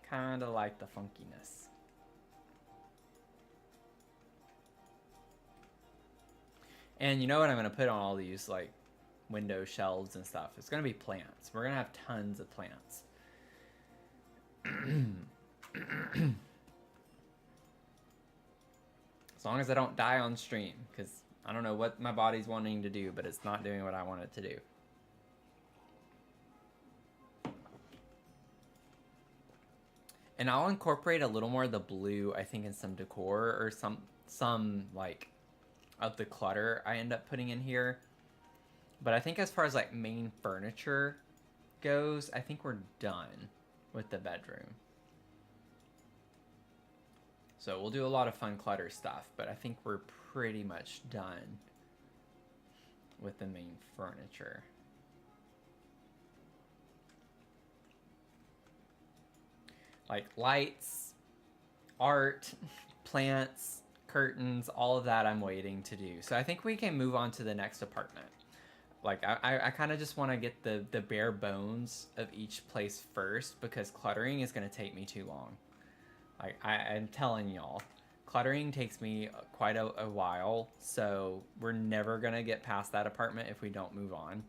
Kind of like the funkiness. And you know what I'm going to put on all these like window shelves and stuff? It's going to be plants. We're going to have tons of plants. As long as I don't die on stream, because I don't know what my body's wanting to do, but it's not doing what I want it to do. And I'll incorporate a little more of the blue, I think, in some decor or some like of the clutter I end up putting in here. But I think as far as like main furniture goes, I think we're done with the bedroom. So we'll do a lot of fun clutter stuff, but I think we're pretty much done with the main furniture. Like lights, art, plants, curtains, all of that I'm waiting to do. So I think we can move on to the next apartment. Like I kind of just want to get the bare bones of each place first, because cluttering is going to take me too long. Like I'm telling y'all, cluttering takes me quite a while, so we're never going to get past that apartment if we don't move on.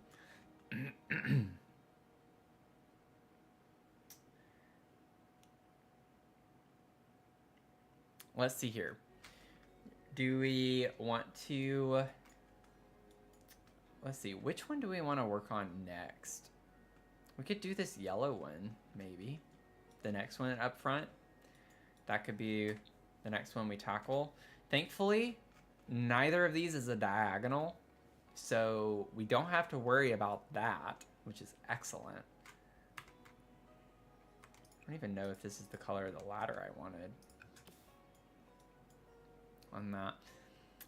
Let's see here. Do we want to... Let's see, which one do we want to work on next? We could do this yellow one, maybe. The next one up front. That could be the next one we tackle. Thankfully, Neither of these is a diagonal, so we don't have to worry about that, which is excellent. I don't even know if this is the color of the ladder I wanted on that.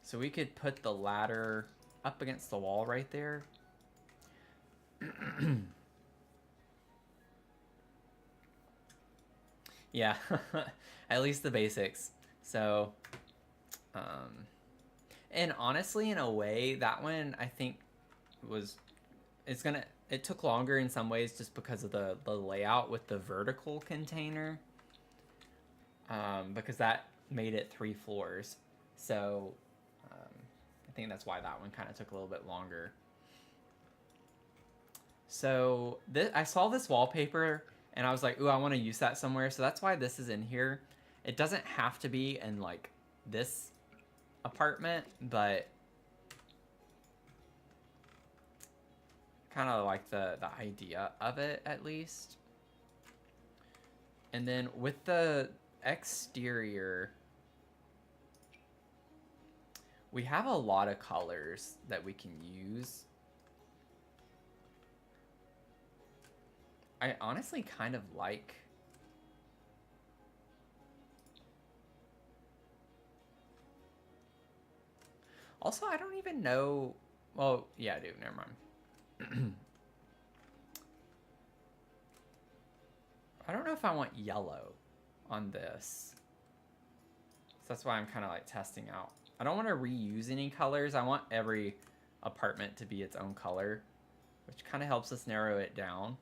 So we could put the ladder up against the wall right there. Yeah, at least the basics. So, and honestly, in a way, that one I think it took longer in some ways just because of the layout with the vertical container, because that made it 3 floors. So I think that's why that one kind of took a little bit longer. So I saw this wallpaper and I was like, ooh, I want to use that somewhere. So that's why this is in here. It doesn't have to be in like this apartment, but kind of like the idea of it at least. And then with the exterior, we have a lot of colors that we can use. I honestly kind of like also, I don't even know. Well, yeah, I do. Never mind. I don't know if I want yellow on this. So that's why I'm kind of like testing out. I don't want to reuse any colors. I want every apartment to be its own color, which kind of helps us narrow it down.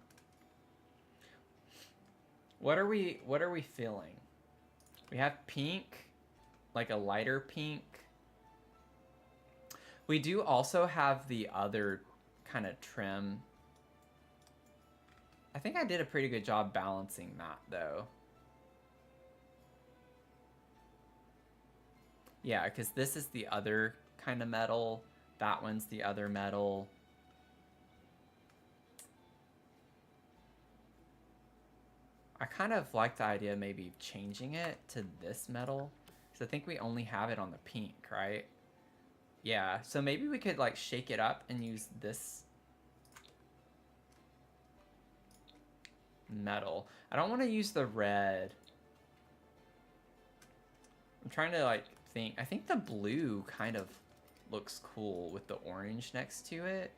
What are we feeling? We have pink, like a lighter pink. We do also have the other kind of trim. I think I did a pretty good job balancing that though. Yeah, because this is the other kind of metal. That one's the other metal. I kind of like the idea of maybe changing it to this metal, because I think we only have it on the pink, right? Yeah, so maybe we could like shake it up and use this metal. I don't want to use the red. I'm trying to like think. I think the blue kind of looks cool with the orange next to it.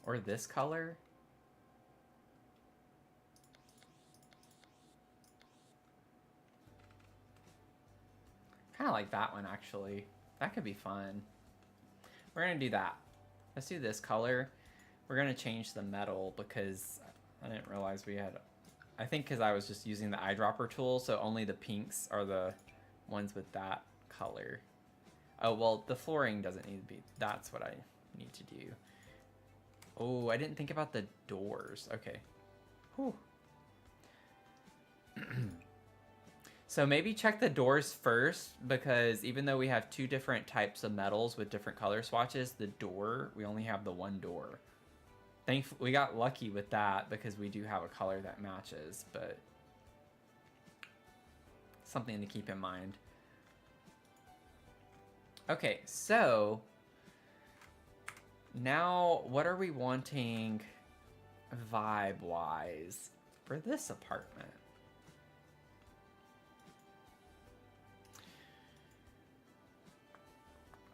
Or this color. Kind of like that one, actually. That could be fun. We're going to do that. Let's do this color. We're going to change the metal because I didn't realize we had... I think because I was just using the eyedropper tool, so only the pinks are the ones with that color. Oh, well, the flooring doesn't need to be... That's what I need to do. Oh, I didn't think about the doors. Okay. Whew. So maybe check the doors first, because even though we have 2 different types of metals with different color swatches, the door, we only have the one door. Thankfully, we got lucky with that because we do have a color that matches, but something to keep in mind. Okay, so now what are we wanting vibe-wise for this apartment?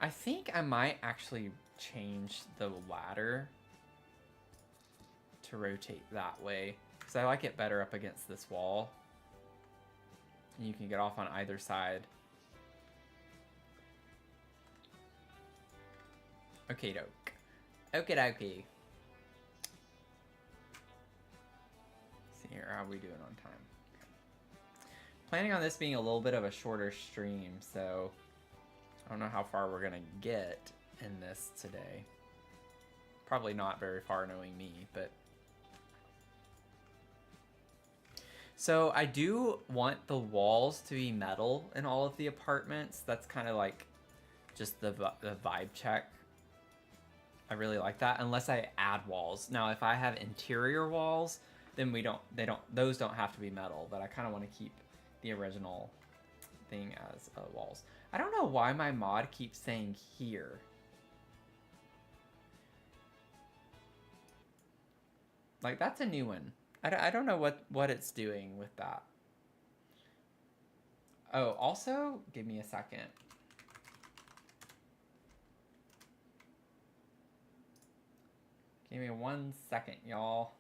I think I might actually change the ladder to rotate that way, because I like it better up against this wall. And you can get off on either side. Okie doke. Okie dokie. See here, how are we doing on time? Okay. Planning on this being a little bit of a shorter stream, so I don't know how far we're gonna get in this today. Probably not very far knowing me, but... So I do want the walls to be metal in all of the apartments. That's kind of like just the vibe check. I really like that, unless I add walls. Now, if I have interior walls, then those don't have to be metal, but I kind of want to keep the original thing as walls. I don't know why my mod keeps saying here. Like, that's a new one. I don't know what it's doing with that. Oh, also, give me a second. Give me 1 second, y'all.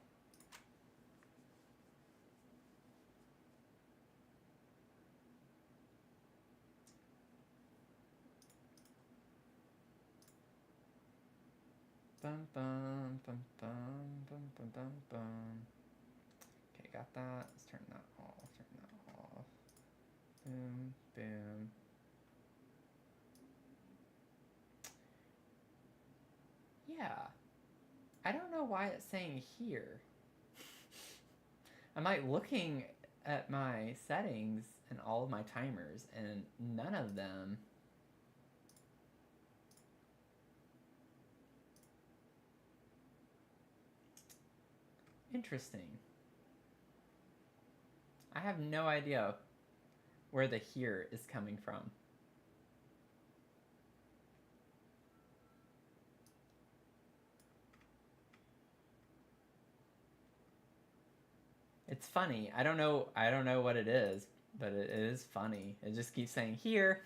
Bum bum bum bum bum bum bum bum. Okay, got that. Let's turn that off. Turn that off. Boom, boom. Yeah. I don't know why it's saying here. I'm like looking at my settings and all of my timers, and none of them. Interesting. I have no idea where the here is coming from. It's funny. I don't know what it is, but it is funny. It just keeps saying here.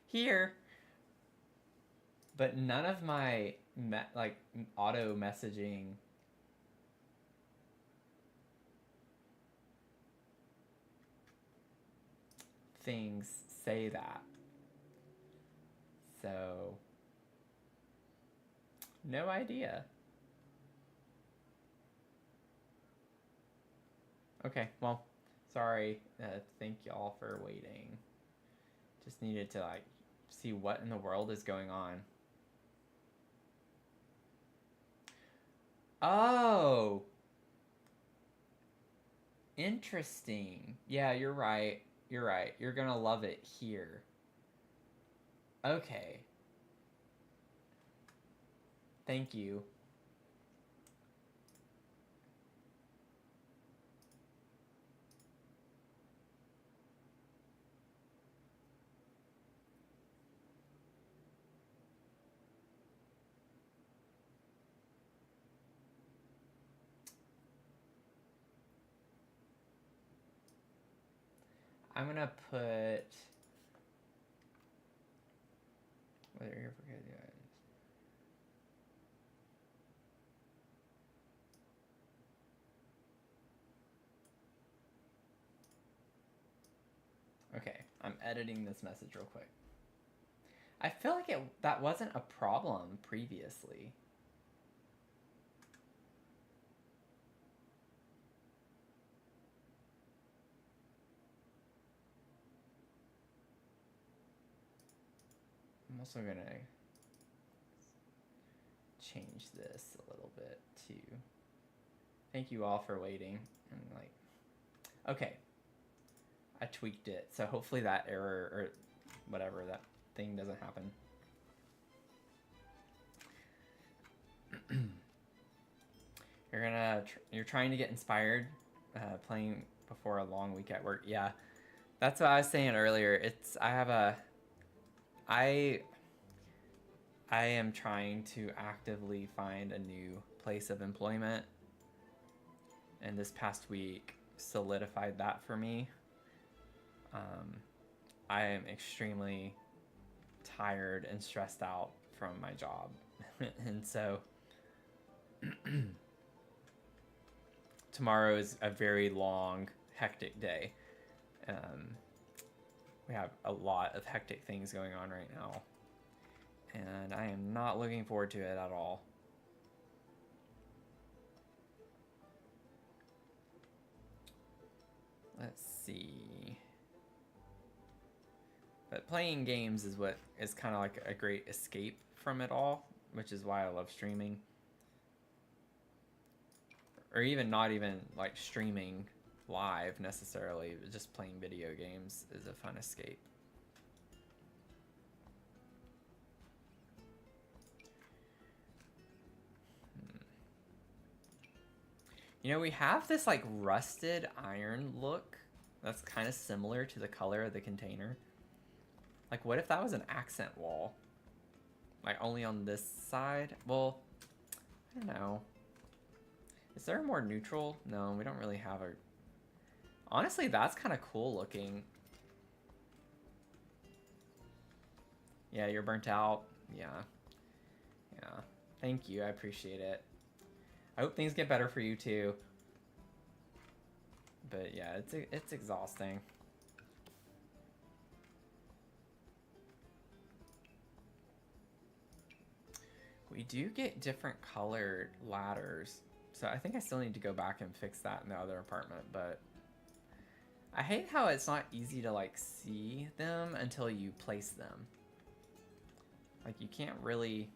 Here. But none of my like auto messaging things say that. So no idea. Okay, well, sorry. Thank y'all for waiting. Just needed to like see what in the world is going on. Oh. Interesting. Yeah, you're right. You're right. You're gonna love it here. Okay. Thank you. I'm gonna put whether you're forgetting it. Okay, I'm editing this message real quick. I feel like that wasn't a problem previously. I'm also gonna change this a little bit too. Thank you all for waiting. And like, okay, I tweaked it, so hopefully that error or whatever that thing doesn't happen. You're trying to get inspired, playing before a long week at work. Yeah, that's what I was saying earlier. I am trying to actively find a new place of employment, and this past week solidified that for me. I am extremely tired and stressed out from my job, and so tomorrow is a very long, hectic day. We have a lot of hectic things going on right now, and I am not looking forward to it at all. Let's see. But playing games is what is kind of like a great escape from it all, which is why I love streaming. Or even not even like streaming live necessarily, but just playing video games is a fun escape. You know, we have this like rusted iron look that's kind of similar to the color of the container. Like, what if that was an accent wall? Like, only on this side? Well, I don't know. Is there a more neutral? No, we don't really have a... Honestly, that's kind of cool looking. Yeah, you're burnt out. Yeah. Yeah. Thank you. I appreciate it. I hope things get better for you too. But yeah, it's exhausting. We do get different colored ladders. So I think I still need to go back and fix that in the other apartment, but I hate how it's not easy to like see them until you place them. Like you can't really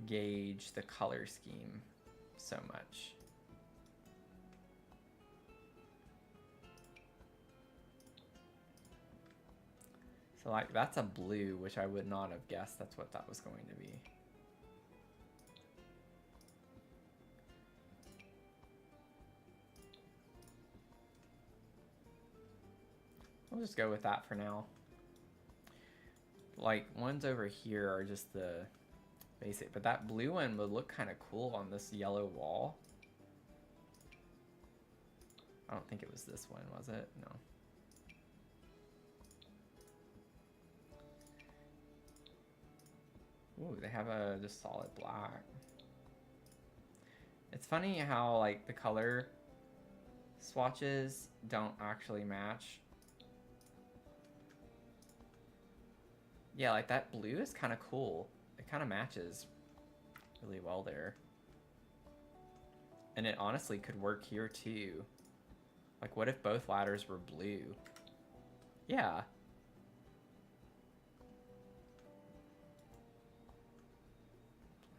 gauge the color scheme so much. So like that's a blue, which I would not have guessed that's what that was going to be. We'll just go with that for now. Like ones over here are just the basic, but that blue one would look kind of cool on this yellow wall. I don't think it was this one, was it? No. Ooh, they have a just solid black. It's funny how like the color swatches don't actually match. Yeah, like that blue is kind of cool. It kind of matches really well there. And it honestly could work here too. Like what if both ladders were blue? Yeah.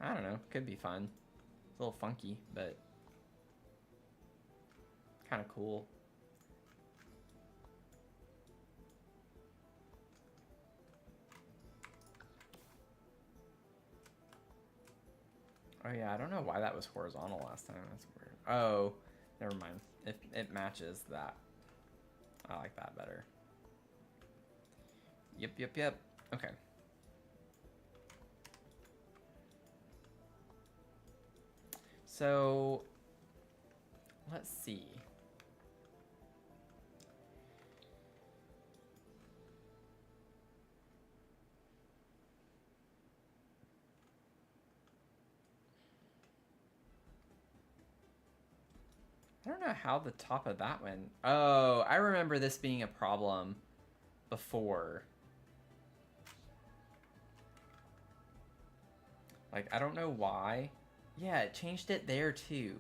I don't know, could be fun. It's a little funky, but kind of cool. Oh yeah, I don't know why that was horizontal last time. That's weird. Oh, never mind. It matches that. I like that better. Yep. Okay. So, let's see. I don't know how the top of that went. Oh, I remember this being a problem before. Like, I don't know why. Yeah, it changed it there too.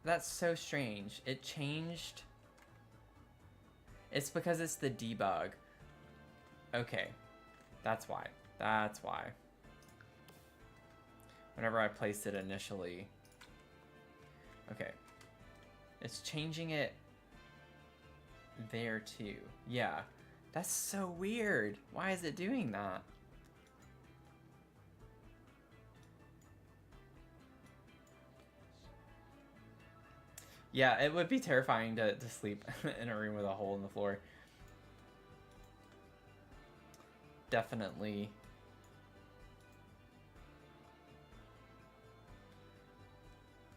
That's so strange. It changed. It's because it's the debug. Okay. That's why. That's why. Whenever I placed it initially. Okay. It's changing it there too. Yeah. That's so weird. Why is it doing that? Yeah, it would be terrifying to sleep in a room with a hole in the floor. Definitely.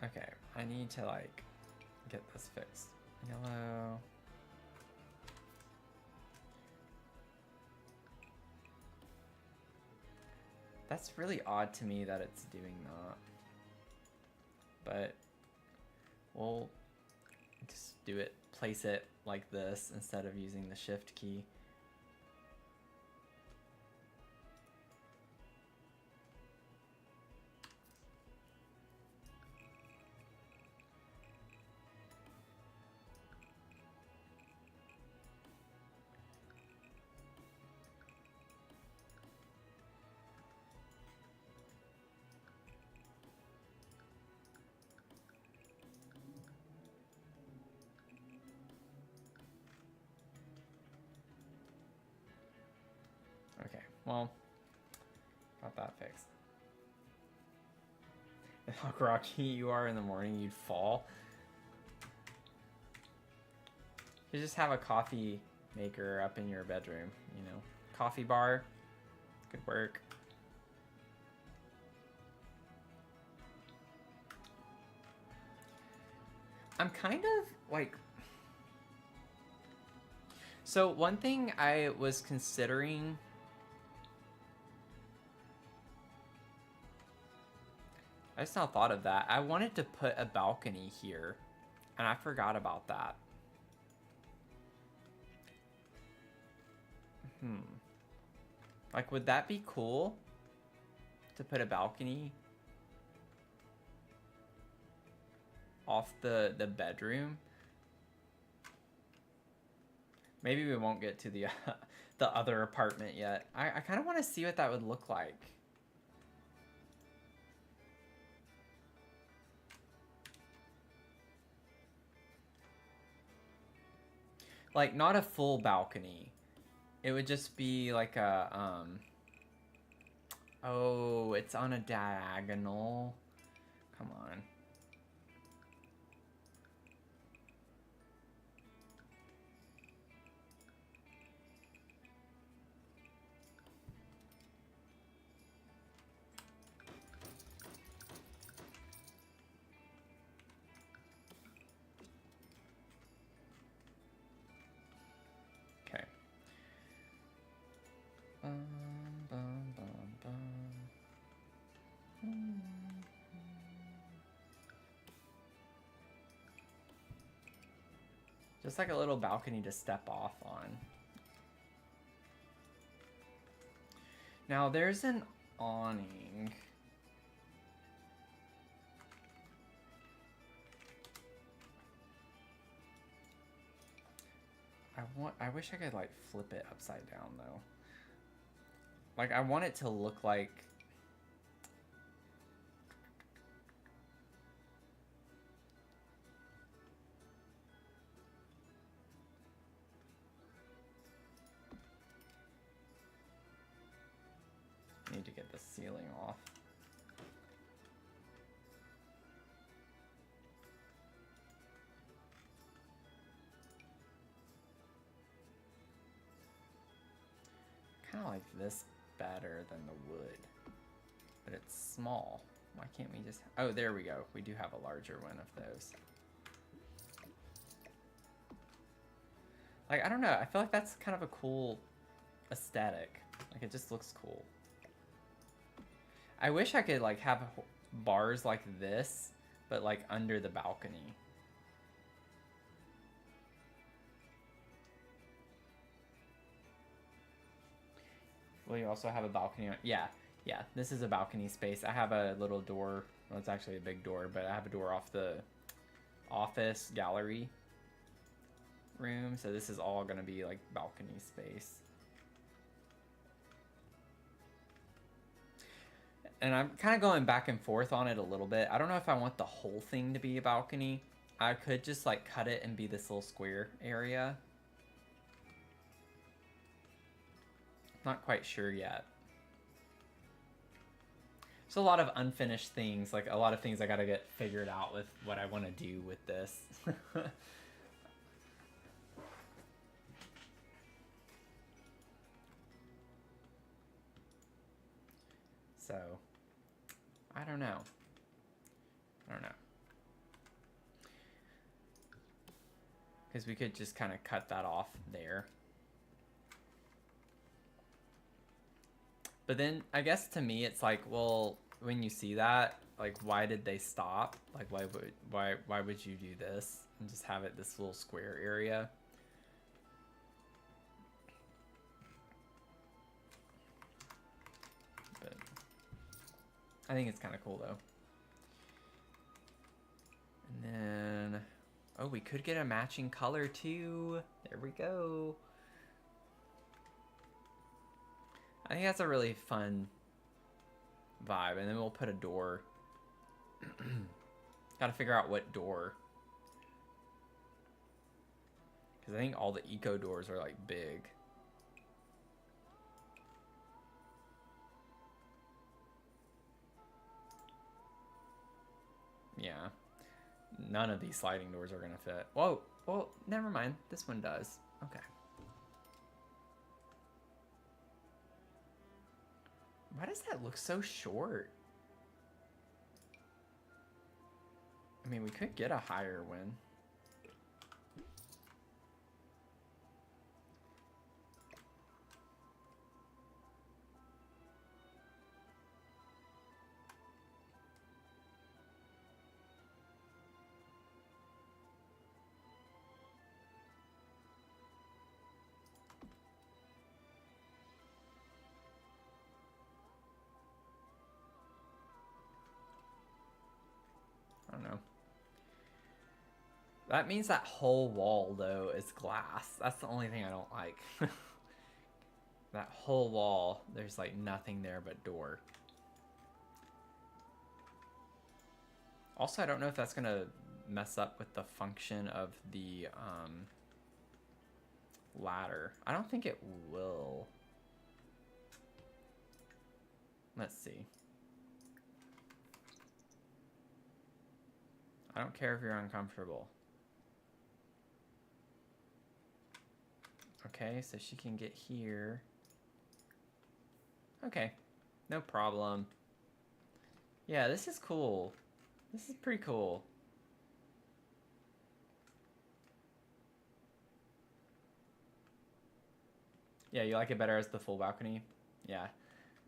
Okay, I need to like get this fixed. Yellow. That's really odd to me that it's doing that. But we'll just do it, place it like this instead of using the shift key. Okay, well, got that fixed. How groggy you are in the morning, you'd fall. You just have a coffee maker up in your bedroom, you know. Coffee bar. Could work. I'm kind of like... So one thing I was considering... I just now thought of that. I wanted to put a balcony here, and I forgot about that. Like, would that be cool? To put a balcony off the bedroom? Maybe we won't get to the the other apartment yet. I kind of want to see what that would look like. Like, not a full balcony. It would just be like a, oh, it's on a diagonal. Come on. Okay. Just like a little balcony to step off on. Now there's an awning. I wish I could like flip it upside down though. Like, I want it to look like... Need to get the ceiling off. Kind of like this better than the wood, but it's small. Why can't we just... Oh, there we go. We do have a larger one of those. Like, I don't know. I feel like that's kind of a cool aesthetic. Like, it just looks cool. I wish I could, like, have bars like this, but, like, under the balcony. Will you also have a balcony on? Yeah, this is a balcony space. I have a little door. Well, it's actually a big door, but I have a door off the office gallery room. So this is all gonna be like balcony space. And I'm kind of going back and forth on it a little bit. I don't know if I want the whole thing to be a balcony. I could just like cut it and be this little square area. Not quite sure yet. There's a lot of unfinished things, like a lot of things I gotta get figured out with what I want to do with this. So, I don't know. Because we could just kind of cut that off there. But then, I guess to me, it's like, well, when you see that, like, why did they stop? Like, why would you do this and just have it this little square area? But I think it's kind of cool, though. And then, oh, we could get a matching color, too. There we go. I think that's a really fun vibe. And then we'll put a door. Gotta figure out what door. Because I think all the eco doors are like big. Yeah. None of these sliding doors are going to fit. Whoa. Well, never mind. This one does. Okay. Why does that look so short? I mean, we could get a higher one. I don't know. That means that whole wall, though, is glass. That's the only thing I don't like. That whole wall, there's like nothing there but door. Also, I don't know if that's going to mess up with the function of the ladder. I don't think it will. Let's see. I don't care if you're uncomfortable. Okay, so she can get here. Okay, no problem. Yeah, this is cool. This is pretty cool. Yeah, you like it better as the full balcony? Yeah,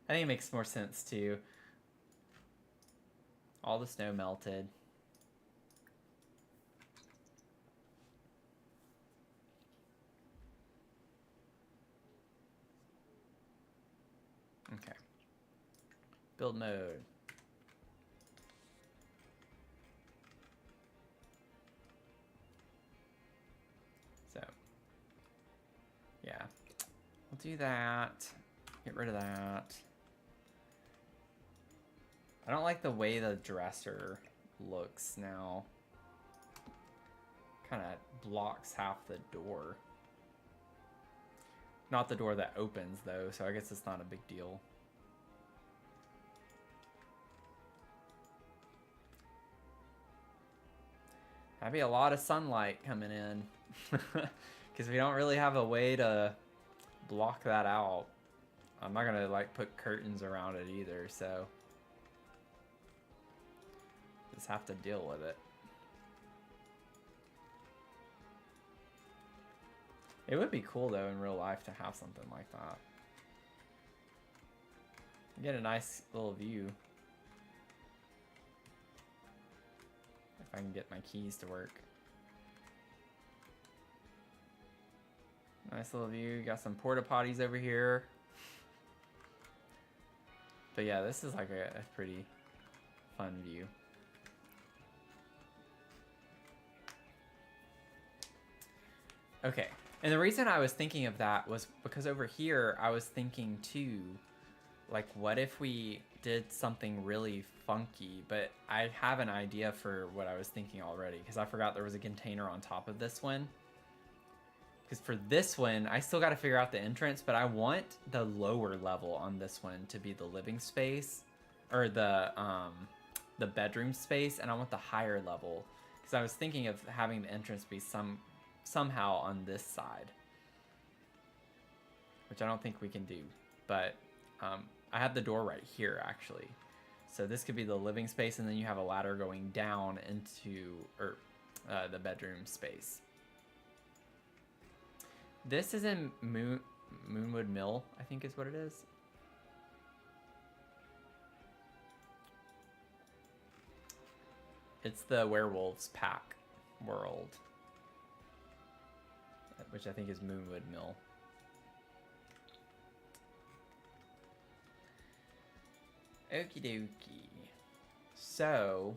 I think it makes more sense too. All the snow melted. Okay. Build mode. So, yeah. We'll do that. Get rid of that. I don't like the way the dresser looks now. Kind of blocks half the door. Not the door that opens, though, so I guess it's not a big deal. That'd be a lot of sunlight coming in. Because we don't really have a way to block that out. I'm not gonna like put curtains around it either, so just have to deal with it. It would be cool though in real life to have something like that. Get a nice little view. If I can get my keys to work. Nice little view. Got some porta potties over here. But yeah, this is like a pretty fun view. Okay, and the reason I was thinking of that was because over here I was thinking too, like what if we did something really funky, but I have an idea for what I was thinking already because I forgot there was a container on top of this one. Because for this one, I still got to figure out the entrance, but I want the lower level on this one to be the living space, or the bedroom space, and I want the higher level because I was thinking of having the entrance be somehow on this side, which I don't think we can do, but I have the door right here actually, so this could be the living space, and then you have a ladder going down into the bedroom space. This is in Moonwood Mill, I think is what it is. It's the Werewolves Pack world, which I think is Moonwood Mill. Okie dokie. So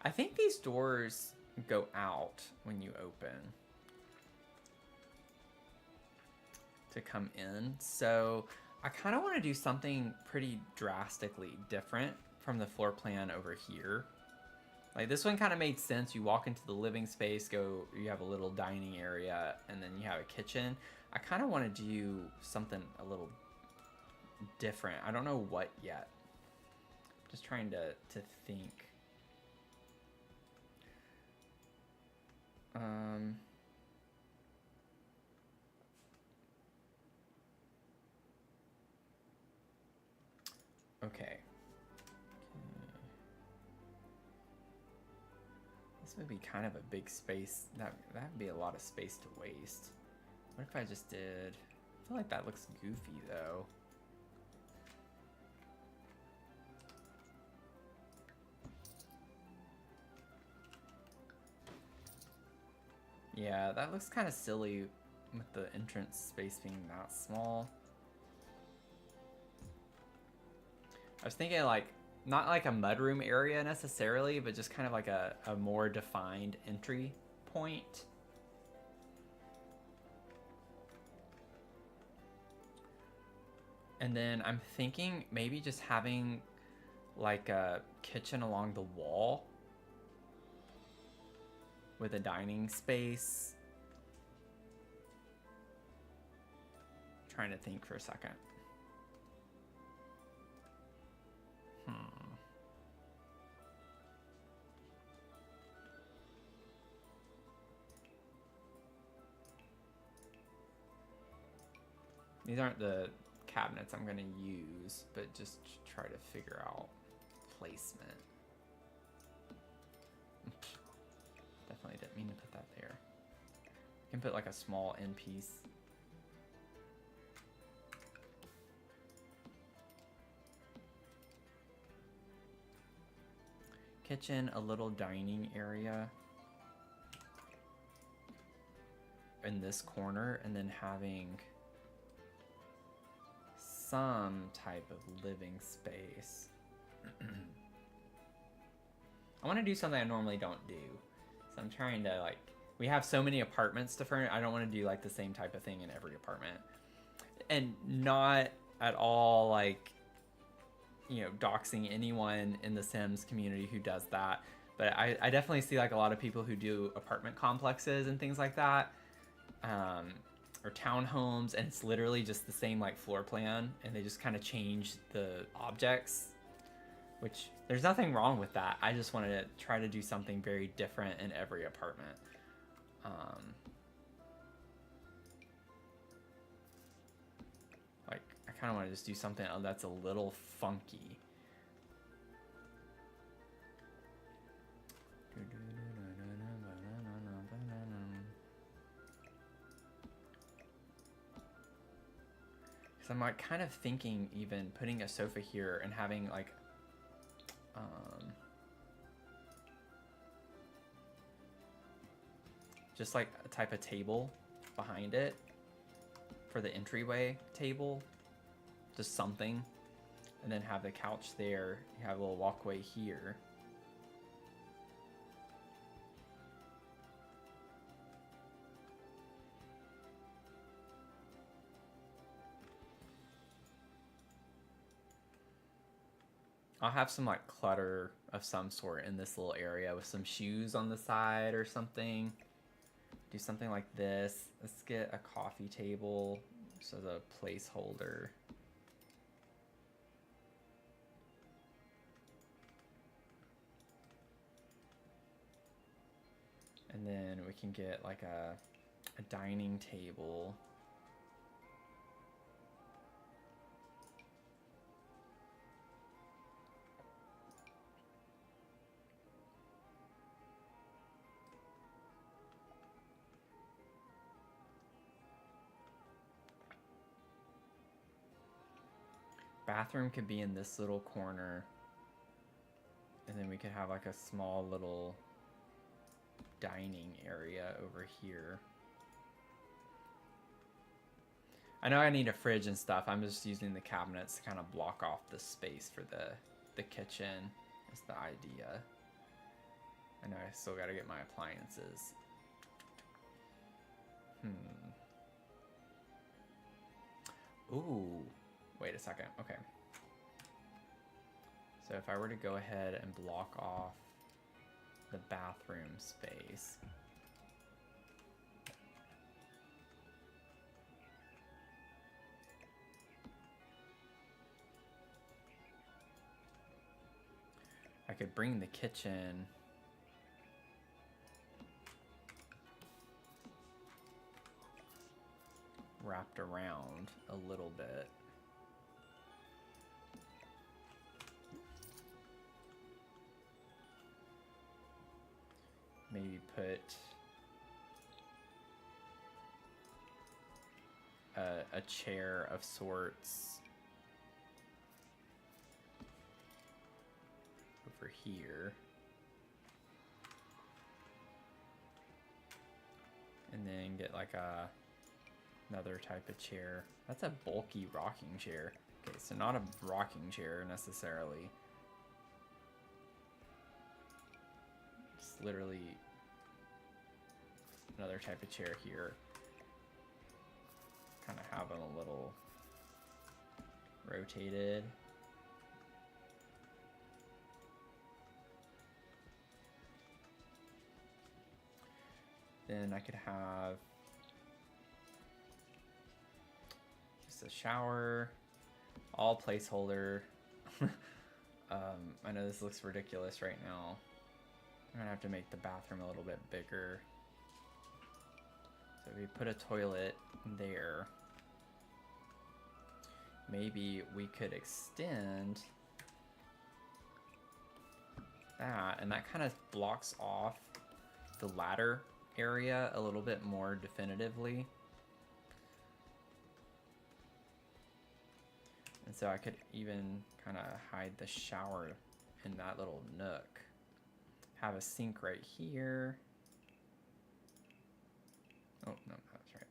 I think these doors go out when you open to come in. So I kind of want to do something pretty drastically different from the floor plan over here. Like this one kind of made sense. You walk into the living space, you have a little dining area, and then you have a kitchen. I kind of want to do something a little different. I don't know what yet. Just trying to think. Okay. This would be kind of a big space. That'd be a lot of space to waste. What if I just did... I feel like that looks goofy though. Yeah, that looks kind of silly with the entrance space being that small. I was thinking like, not like a mudroom area necessarily, but just kind of like a more defined entry point. And then I'm thinking maybe just having like a kitchen along the wall with a dining space. Trying to think for a second. These aren't the cabinets I'm going to use, but just try to figure out placement. Definitely didn't mean to put that there. I can put like a small end piece. Kitchen, a little dining area in this corner, and then having some type of living space. I want to do something I normally don't do. So I'm trying to like, we have so many apartments to furnish. I don't want to do like the same type of thing in every apartment. And not at all like, you know, doxing anyone in the Sims community who does that. But I definitely see like a lot of people who do apartment complexes and things like that. Or townhomes, and it's literally just the same like floor plan, and they just kind of change the objects, which there's nothing wrong with that. I just wanted to try to do something very different in every apartment. Like I kind of want to just do something that's a little funky. So I'm like kind of thinking even putting a sofa here and having like just like a type of table behind it for the entryway table, just something, and then have the couch there. You have a little walkway here. I'll have some like clutter of some sort in this little area with some shoes on the side or something. Do something like this. Let's get a coffee table just as a placeholder. And then we can get like a dining table. Bathroom could be in this little corner, and then we could have like a small little dining area over here. I know I need a fridge and stuff. I'm just using the cabinets to kind of block off the space for the kitchen is the idea. I know I still got to get my appliances. Ooh. Wait a second. Okay. So if I were to go ahead and block off the bathroom space. could bring the kitchen wrapped around a little bit. Maybe put a chair of sorts over here. And then get like another type of chair. That's a bulky rocking chair. Okay, so not a rocking chair necessarily. Just literally another type of chair here. Kind of have them a little rotated. Then I could have just a shower, all placeholder. I know this looks ridiculous right now. I'm gonna have to make the bathroom a little bit bigger. So we put a toilet there. Maybe we could extend that, and that kind of blocks off the ladder area a little bit more definitively. And so I could even kind of hide the shower in that little nook. Have a sink right here. Oh, no, that's right.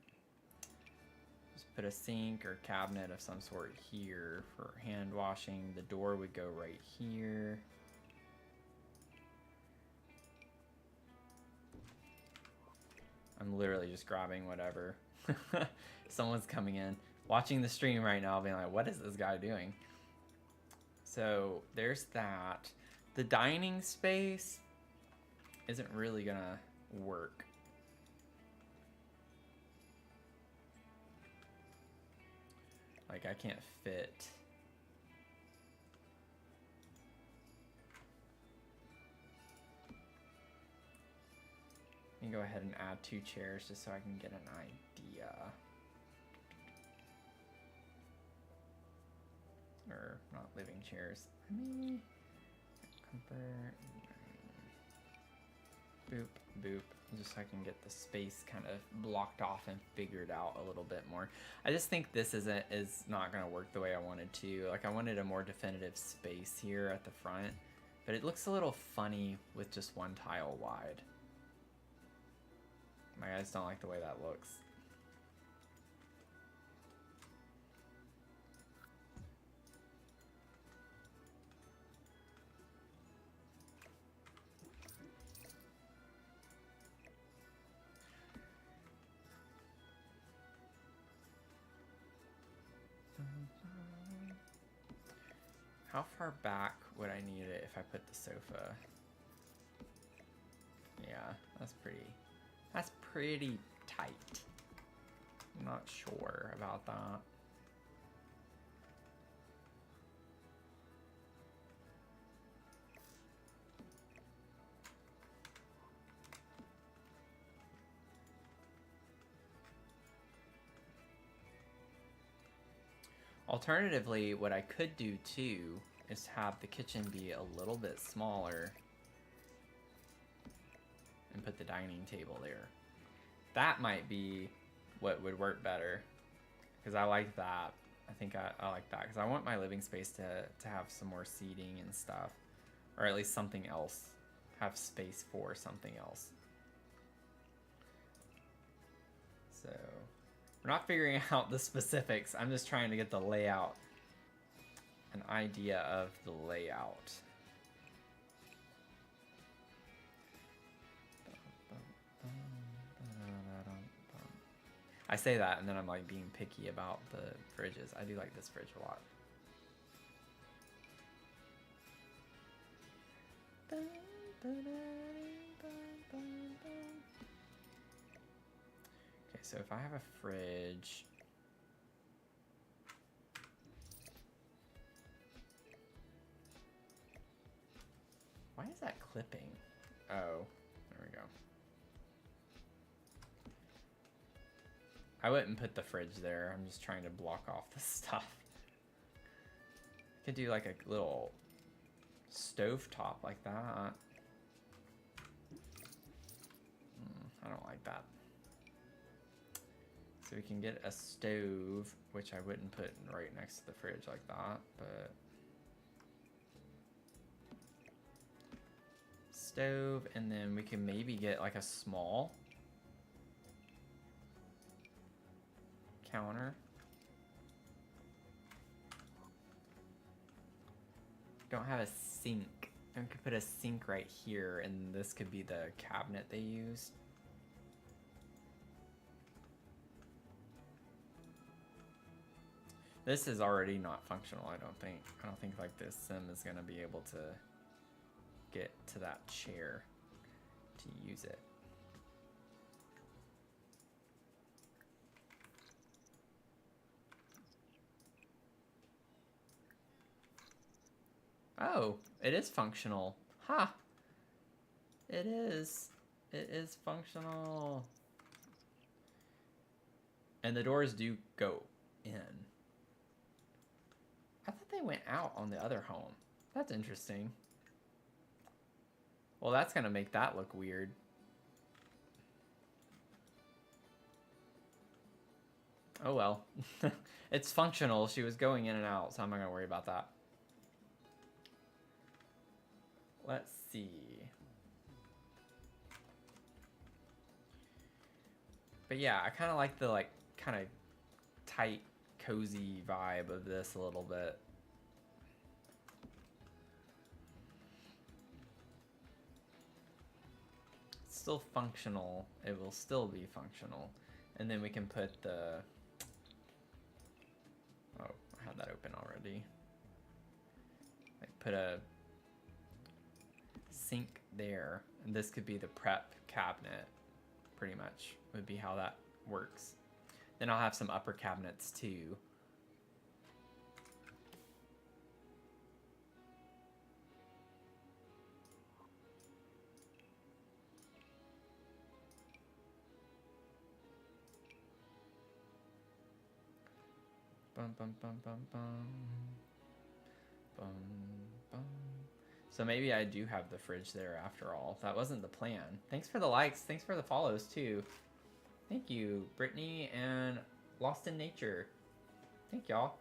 Just put a sink or cabinet of some sort here for hand washing. The door would go right here. I'm literally just grabbing whatever. Someone's coming in, watching the stream right now, being like, what is this guy doing? So there's that. The dining space isn't really gonna work. Like, I can't fit. Let me go ahead and add 2 chairs just so I can get an idea. Or not living chairs. Let me comfort. Boop, boop. Just so I can get the space kind of blocked off and figured out a little bit more. I just think this is not gonna work the way I wanted to. Like, I wanted a more definitive space here at the front, but it looks a little funny with just one tile wide. I just don't like the way that looks. How far back would I need it if I put the sofa? Yeah, that's pretty tight. I'm not sure about that. Alternatively, what I could do too is have the kitchen be a little bit smaller and put the dining table there. That might be what would work better, because I like that. I think I like that, because I want my living space to have some more seating and stuff, or at least something else, have space for something else. So we're not figuring out the specifics. I'm just trying to get the layout, an idea of the layout. I say that and then I'm like being picky about the fridges. I do like this fridge a lot. Okay, so if I have a fridge, that clipping? Oh, there we go. I wouldn't put the fridge there. I'm just trying to block off the stuff. Could do like a little stove top like that. I don't like that. So we can get a stove, which I wouldn't put right next to the fridge like that, but stove, and then we can maybe get like a small counter. Don't have a sink. I could put a sink right here, and this could be the cabinet they use. This is already not functional, I don't think. I don't think like this sim is gonna be able to get to that chair to use it. Oh, it is functional. Ha! Huh. It is. It is functional. And the doors do go in. I thought they went out on the other home. That's interesting. Well, that's gonna make that look weird. Oh well. It's functional. She was going in and out, so I'm not gonna worry about that. Let's see. But yeah, I kind of like the kind of tight, cozy vibe of this a little bit. It's still functional. It will still be functional. And then we can put the... Oh, I had that open already. Like put a sink there. And this could be the prep cabinet, pretty much, would be how that works. Then I'll have some upper cabinets too. Bum, bum, bum, bum, bum. Bum, bum. So maybe I do have the fridge there after all. That wasn't the plan. Thanks for the likes. Thanks for the follows too. Thank you, Brittany and Lost in Nature. Thank y'all.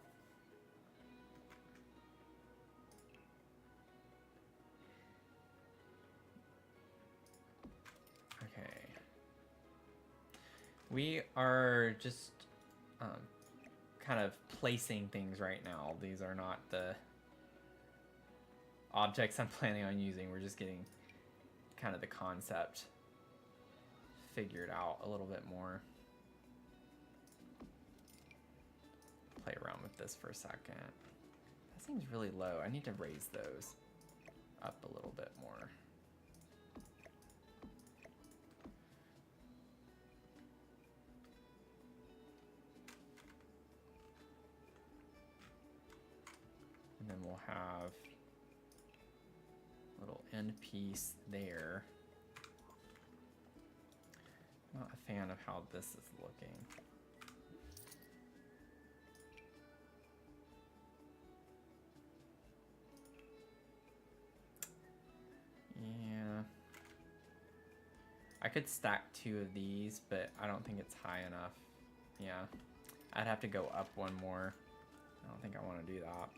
Okay. We are just kind of placing things right now. These are not the objects I'm planning on using. We're just getting kind of the concept figured out a little bit more. Play around with this for a second. That seems really low. I need to raise those up a little bit more. And then we'll have a little end piece there. Not a fan of how this is looking. Yeah. I could stack 2 of these, but I don't think it's high enough. Yeah. I'd have to go up one more. I don't think I want to do that.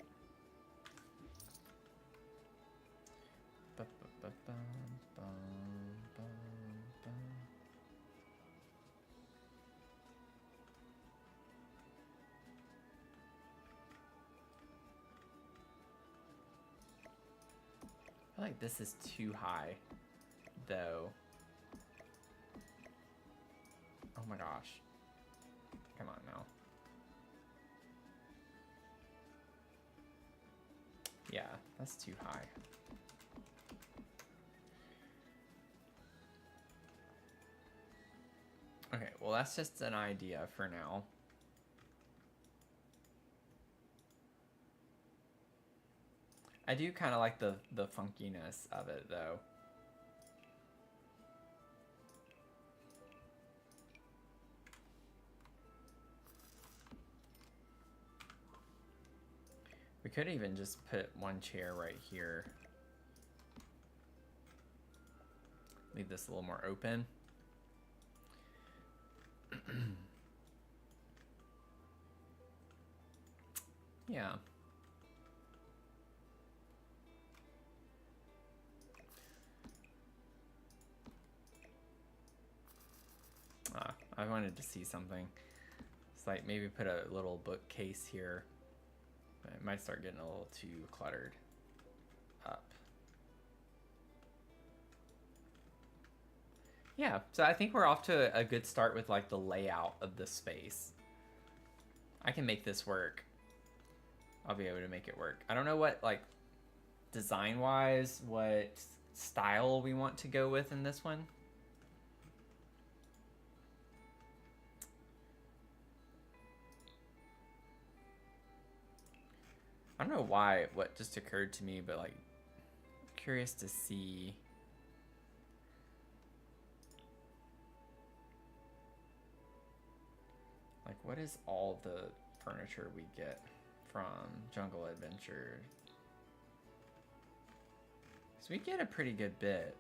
I feel like this is too high, though. Oh my gosh. Come on now. Yeah, that's too high. Okay, well that's just an idea for now. I do kind of like the funkiness of it, though. We could even just put one chair right here. Leave this a little more open. Yeah. I wanted to see something. It's like maybe put a little bookcase here. It might start getting a little too cluttered up. Yeah, so I think we're off to a good start with like the layout of the space. I can make this work. I'll be able to make it work. I don't know what, like, design-wise, what style we want to go with in this one. I don't know why, what just occurred to me, but, like, curious to see. Like, what is all the furniture we get from Jungle Adventure? So we get a pretty good bit.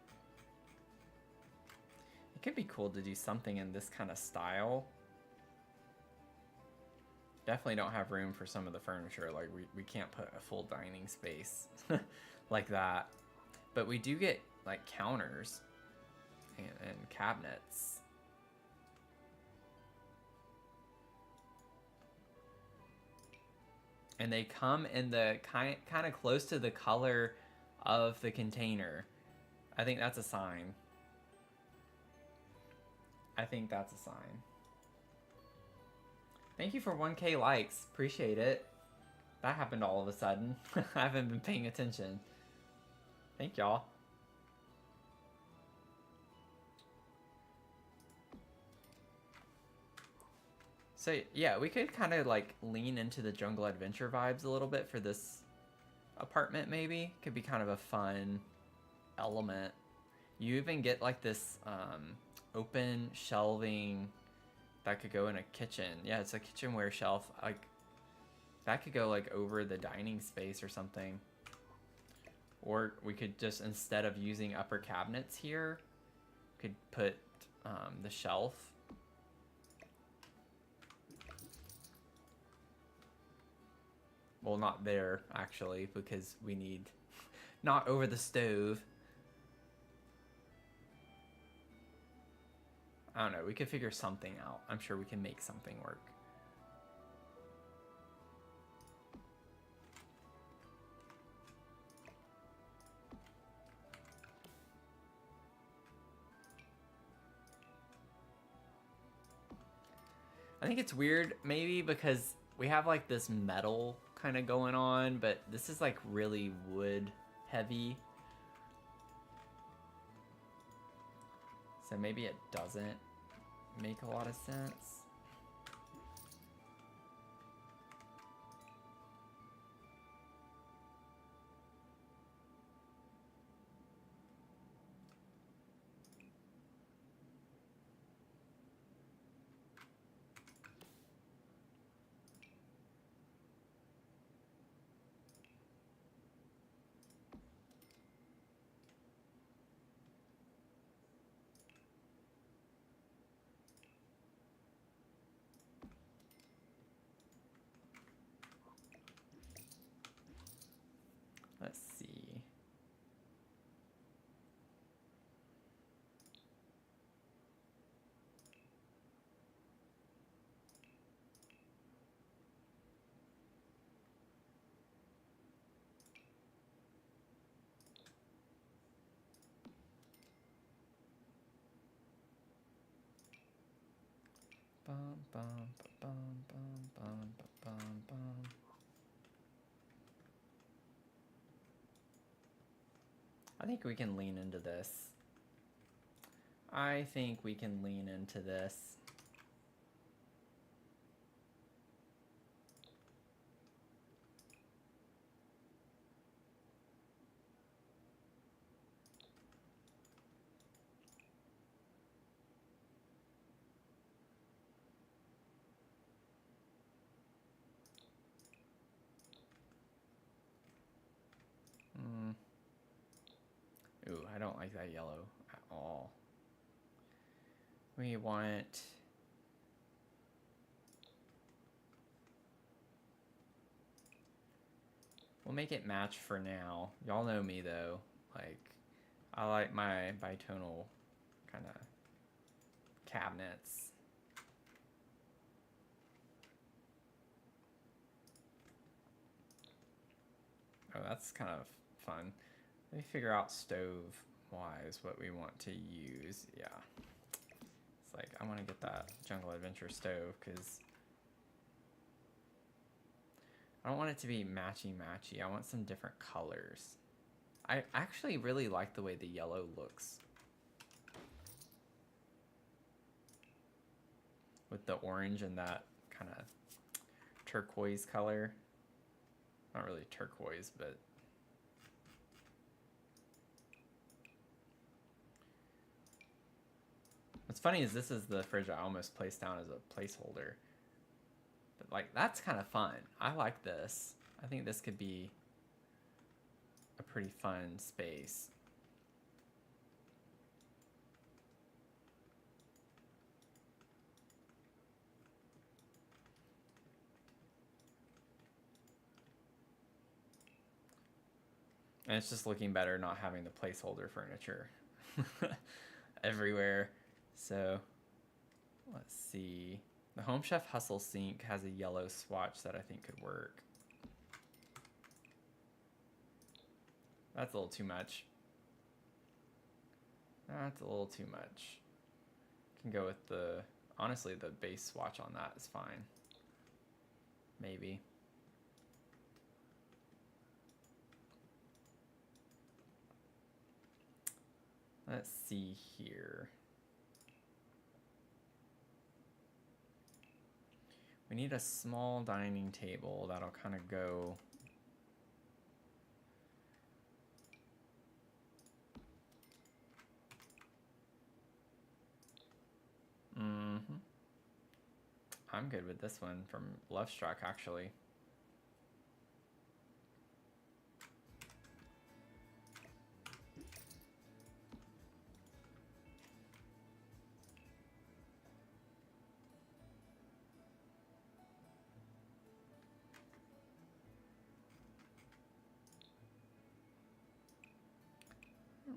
It could be cool to do something in this kind of style. Definitely don't have room for some of the furniture. Like, we can't put a full dining space like that. But we do get, like, counters and cabinets. And they come in the kind of close to the color of the container. I think that's a sign. I think that's a sign. Thank you for 1K likes. Appreciate it. That happened all of a sudden. I haven't been paying attention. Thank y'all. So yeah, we could kind of like lean into the Jungle Adventure vibes a little bit for this apartment maybe. Could be kind of a fun element. You even get like this open shelving that could go in a kitchen. Yeah, it's a kitchenware shelf. Like, that could go like over the dining space or something. Or we could just, instead of using upper cabinets here, could put the shelf. Well, not there, actually, because we need not over the stove. I don't know. We could figure something out. I'm sure we can make something work. I think it's weird, maybe, because we have, like, this metal kind of going on, but this is, like, really wood heavy. So maybe it doesn't make a lot of sense. Let's see. Bum, bum, bum, bum, bum, bum, bum. I think we can lean into this. I think we can lean into this. Ooh, I don't like that yellow at all. We want... We'll make it match for now. Y'all know me though. Like, I like my bitonal kind of cabinets. Oh, that's kind of fun. Let me figure out stove-wise what we want to use. Yeah. It's like, I want to get that Jungle Adventure stove because I don't want it to be matchy-matchy. I want some different colors. I actually really like the way the yellow looks with the orange and that kind of turquoise color. Not really turquoise, but what's funny is this is the fridge I almost placed down as a placeholder. But like, that's kind of fun. I like this. I think this could be a pretty fun space. And it's just looking better not having the placeholder furniture everywhere. So let's see. The Home Chef Hustle sink has a yellow swatch that I think could work. That's a little too much. That's a little too much. Can go with the, honestly, the base swatch on that is fine. Maybe. Let's see here. We need a small dining table that'll kind of go. I'm good with this one from Lovestruck, actually.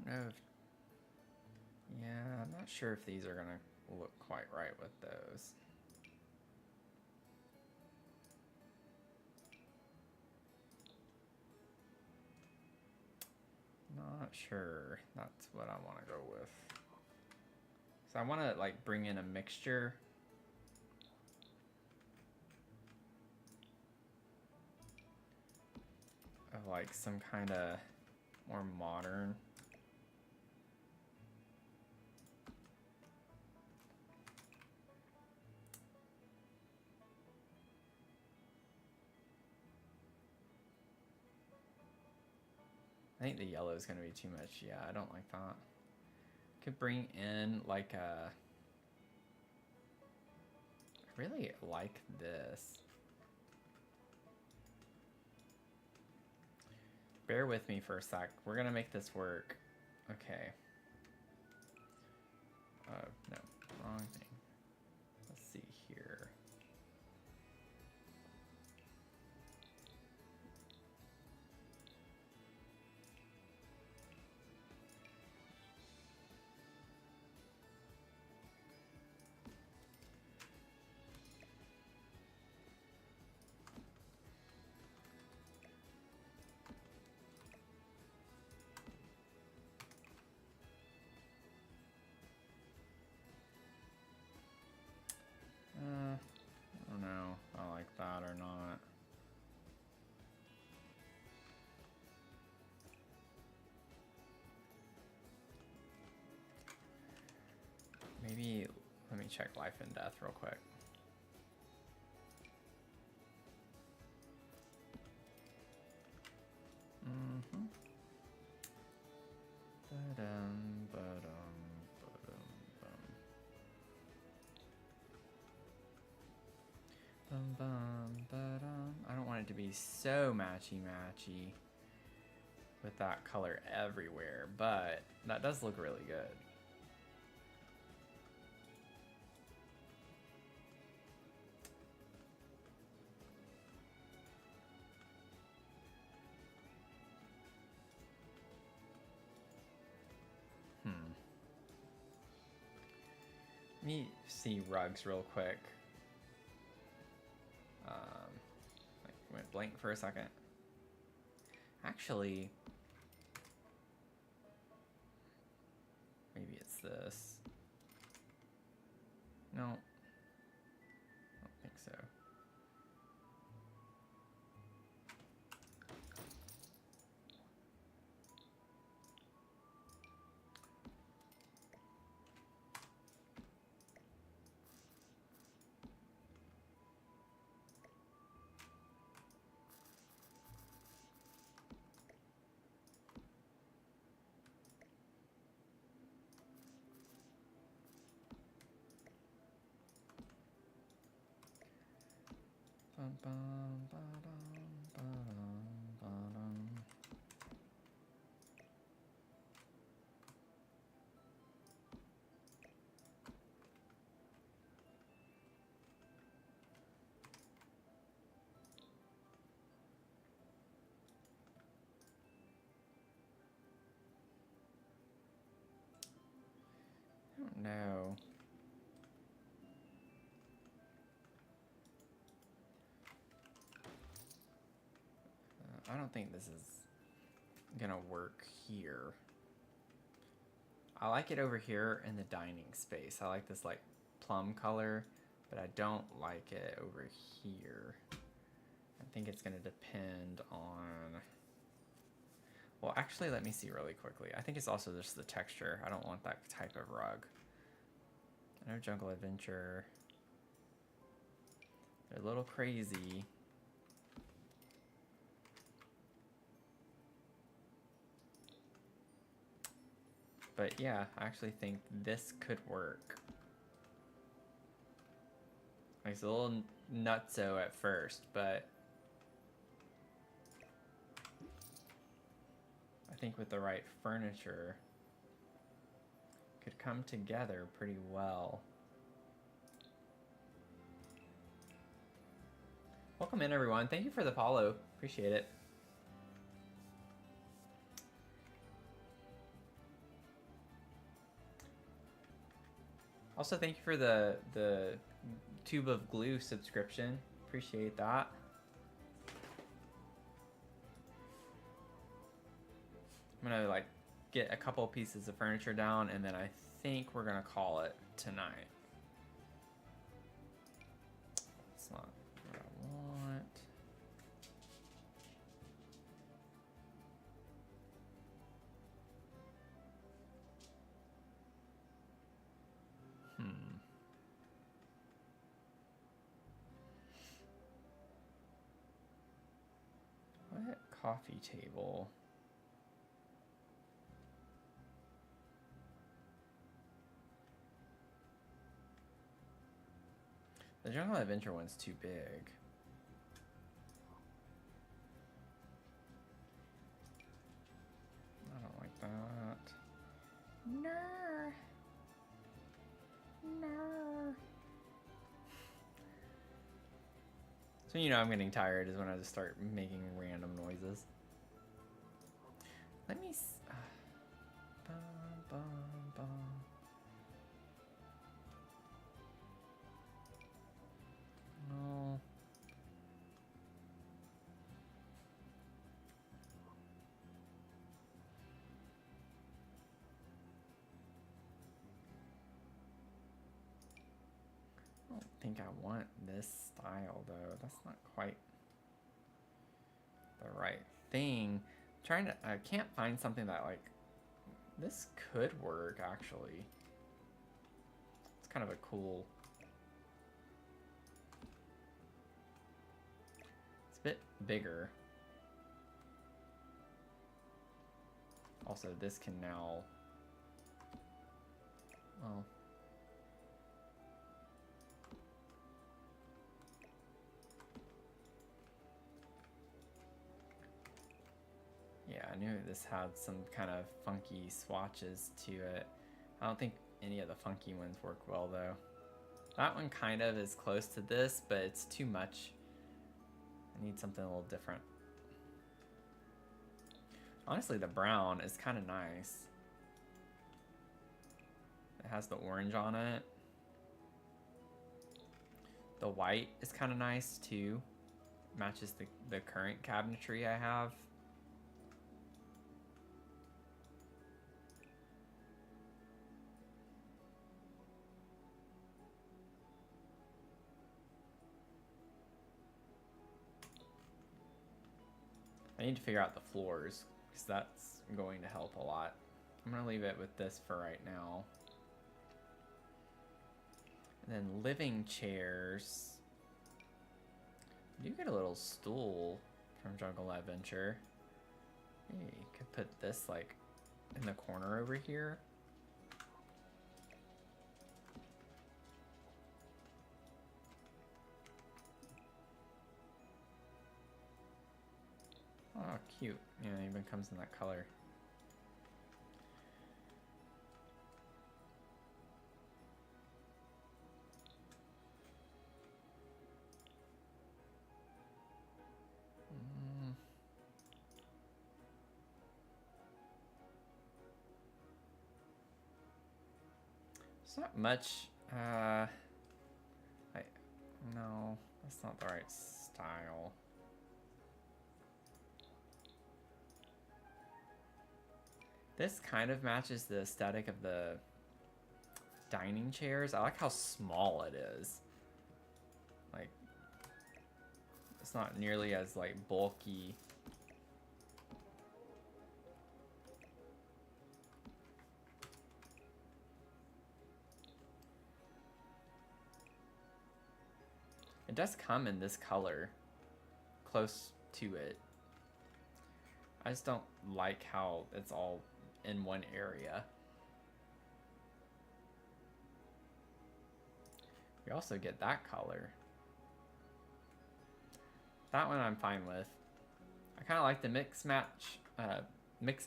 I don't know if, yeah, I'm not sure if these are gonna look quite right with those. Not sure that's what I want to go with. So I want to like bring in a mixture of like some kind of more modern. I think the yellow is going to be too much. Yeah, I don't like that. Could bring in like a... I really like this. Bear with me for a sec. We're going to make this work. Okay. No, wrong thing. Let's see here. I don't know if I like that or not. Maybe, let me check life and death real quick. I don't want it to be so matchy-matchy with that color everywhere, but that does look really good. Let me see rugs real quick. Went blank for a second. Actually, maybe it's this. No, I don't think so. I don't know. I don't think this is gonna work here. I like it over here in the dining space. I like this like plum color, but I don't like it over here. I think it's gonna depend on, well, actually, let me see really quickly. I think it's also just the texture. I don't want that type of rug. I know Jungle Adventure, they're a little crazy. But yeah, I actually think this could work. Like, it's a little nutso at first, but I think with the right furniture, could come together pretty well. Welcome in, everyone. Thank you for the follow. Appreciate it. Also, thank you for the Tube of Glue subscription. Appreciate that. I'm gonna like get a couple pieces of furniture down, and then I think we're gonna call it tonight. It's not what I want. What coffee table? The Jungle Adventure one's too big. I don't like that. No. No. So you know I'm getting tired is when I just start making random noises. Let me bum, bum, bum. No. I don't think I want this style though. That's not quite the right thing. I can't find something that like, this could work actually. It's kind of a cool, it's a bit bigger. Also, this can now, well, yeah, I knew this this had some kind of funky swatches to it. I don't think any of the funky ones work well though. That one kind of is close to this, but it's too much. I need something a little different. Honestly, the brown is kind of nice. It has the orange on it. The white is kind of nice too. Matches the current cabinetry I have. I need to figure out the floors, because that's going to help a lot. I'm going to leave it with this for right now. And then living chairs. You do get a little stool from Jungle Adventure. Hey, you could put this like in the corner over here. Oh, cute. Yeah, it even comes in that color. It's not much, no, that's not the right style. This kind of matches the aesthetic of the dining chairs. I like how small it is. Like, it's not nearly as like bulky. It does come in this color, close to it. I just don't like how it's all in one area. We also get that color. That one I'm fine with. I kind of like the mix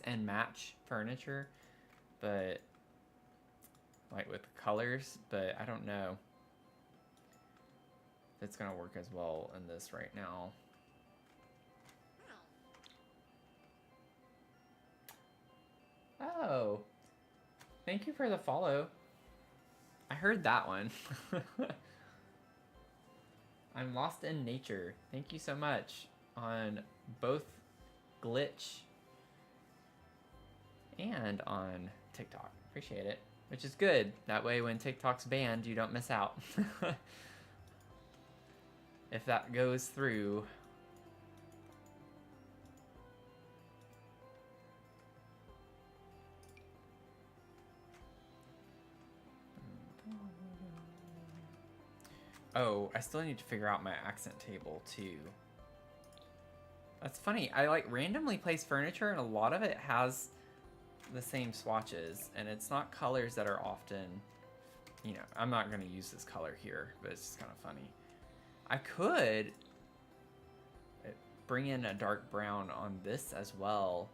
and match furniture, but like with colors, but I don't know if it's gonna work as well in this right now. Oh, thank you for the follow. I heard that one. I'm lost in nature. Thank you so much on both Glitch and on TikTok. Appreciate it. Which is good. That way when TikTok's banned, you don't miss out. If that goes through. Oh, I still need to figure out my accent table too. That's funny. I like randomly place furniture and a lot of it has the same swatches, and it's not colors that are often, you know, I'm not going to use this color here, but it's just kind of funny. I could bring in a dark brown on this as well.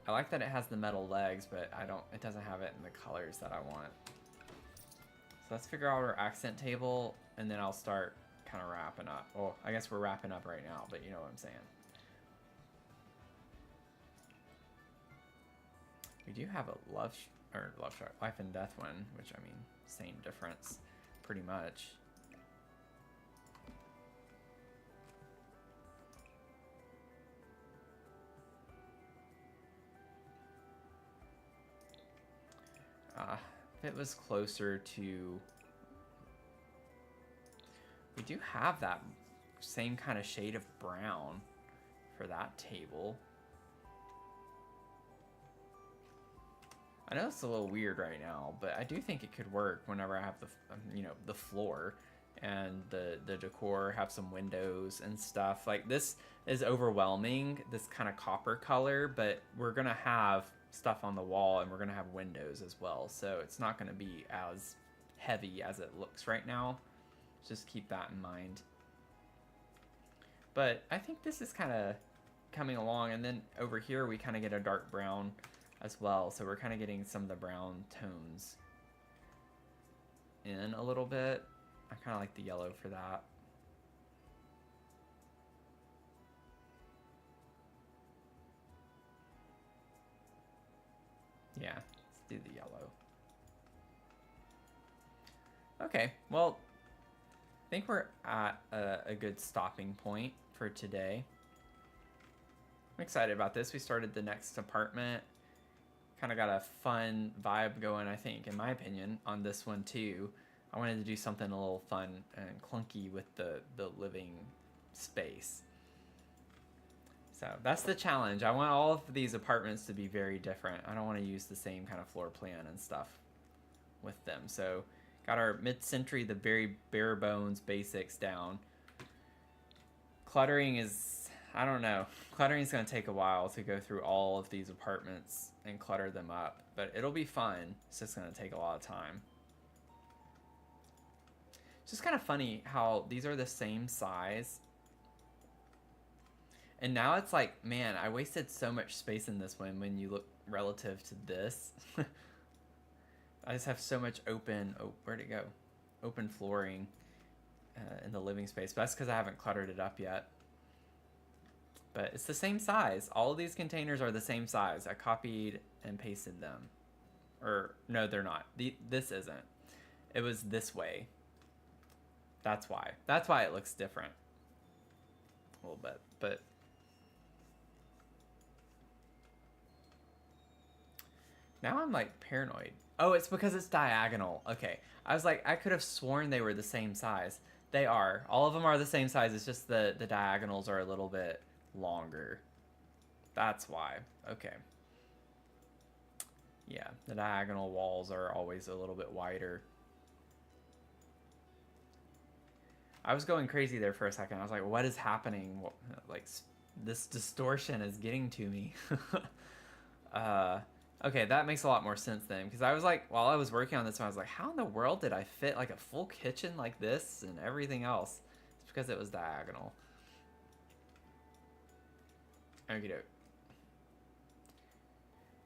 I like that it has the metal legs, but it doesn't have it in the colors that I want. So let's figure out our accent table, and then I'll start kind of wrapping up. Well, I guess we're wrapping up right now, but you know what I'm saying. We do have a life and death one, which I mean, same difference, pretty much. If it was closer to, we do have that same kind of shade of brown for that table. I know it's a little weird right now, but I do think it could work whenever I have the, you know, the floor and the decor, have some windows and stuff. Like this is overwhelming, this kind of copper color, but we're gonna have stuff on the wall and we're gonna have windows as well. So it's not gonna be as heavy as it looks right now. Just keep that in mind. But I think this is kind of coming along. And then over here we kind of get a dark brown as well. So we're kind of getting some of the brown tones in a little bit. I kind of like the yellow for that. Yeah, let's do the yellow. Okay, well, I think we're at a good stopping point for today. I'm excited about this. We started the next apartment. Kind of got a fun vibe going, I think, in my opinion, on this one too. I wanted to do something a little fun and clunky with the living space. So that's the challenge. I want all of these apartments to be very different. I don't want to use the same kind of floor plan and stuff with them. So got our mid-century, the very bare bones basics down. Cluttering is, I don't know. Cluttering is going to take a while to go through all of these apartments and clutter them up. But it'll be fun. It's just going to take a lot of time. It's just kind of funny how these are the same size. And now it's like, man, I wasted so much space in this one when you look relative to this. I just have so much open, oh, where'd it go? Open flooring in the living space. But that's because I haven't cluttered it up yet. But it's the same size. All of these containers are the same size. I copied and pasted them. Or, no, they're not. This isn't. It was this way. That's why. That's why it looks different. A little bit, but... Now I'm like paranoid. Oh, it's because it's diagonal. Okay. I was like, I could have sworn they were the same size. They are. All of them are the same size. It's just the diagonals are a little bit longer. That's why. Okay. Yeah, the diagonal walls are always a little bit wider. I was going crazy there for a second. I was like, what is happening? Like, this distortion is getting to me. Okay, that makes a lot more sense then. Because I was like, while I was working on this one, I was like, how in the world did I fit like a full kitchen like this and everything else? It's because it was diagonal. Okie doke.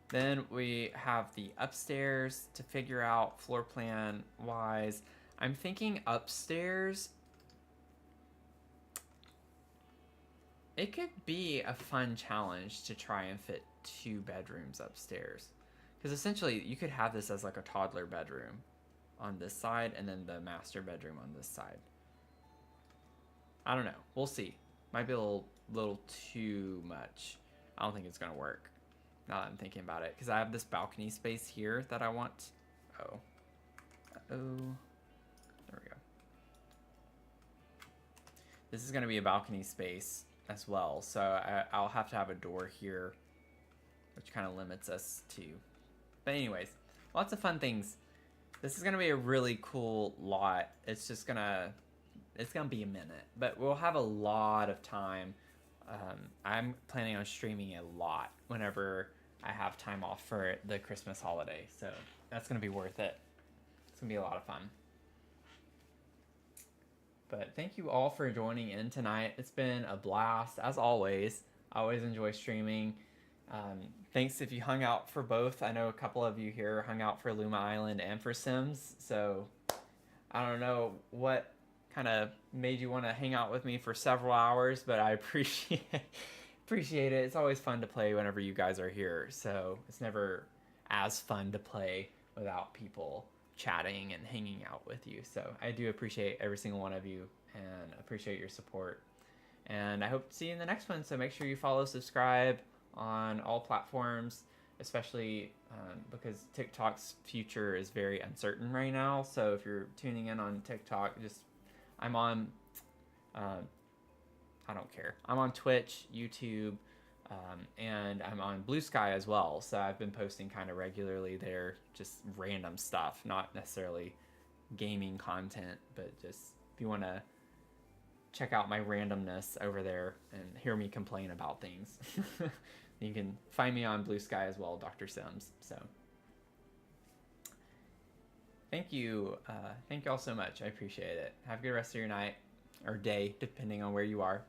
Then we have the upstairs to figure out floor plan wise. I'm thinking upstairs, it could be a fun challenge to try and fit 2 bedrooms upstairs. Because essentially, you could have this as like a toddler bedroom on this side and then the master bedroom on this side. I don't know. We'll see. Might be a little too much. I don't think it's going to work now that I'm thinking about it. Because I have this balcony space here that I want. Oh. Uh-oh. There we go. This is going to be a balcony space as well. So I'll have to have a door here, which kind of limits us to. But anyways, lots of fun things. This is going to be a really cool lot. It's just going to, it's going to be a minute. But we'll have a lot of time. I'm planning on streaming a lot whenever I have time off for the Christmas holiday. So that's going to be worth it. It's going to be a lot of fun. But thank you all for joining in tonight. It's been a blast, as always. I always enjoy streaming. Thanks if you hung out for both. I know a couple of you here hung out for Luma Island and for Sims. So I don't know what kind of made you want to hang out with me for several hours, but I appreciate it. It's always fun to play whenever you guys are here. So it's never as fun to play without people chatting and hanging out with you. So I do appreciate every single one of you and appreciate your support. And I hope to see you in the next one. So make sure you follow, subscribe on all platforms, especially because TikTok's future is very uncertain right now. So if you're tuning in on TikTok, I'm on, I don't care. I'm on Twitch, YouTube, and I'm on Blue Sky as well. So I've been posting kind of regularly there, just random stuff, not necessarily gaming content, but just if you want to check out my randomness over there and hear me complain about things, you can find me on Blue Sky as well, Dr. Sims. So thank you all so much. I appreciate it. Have a good rest of your night or day, depending on where you are.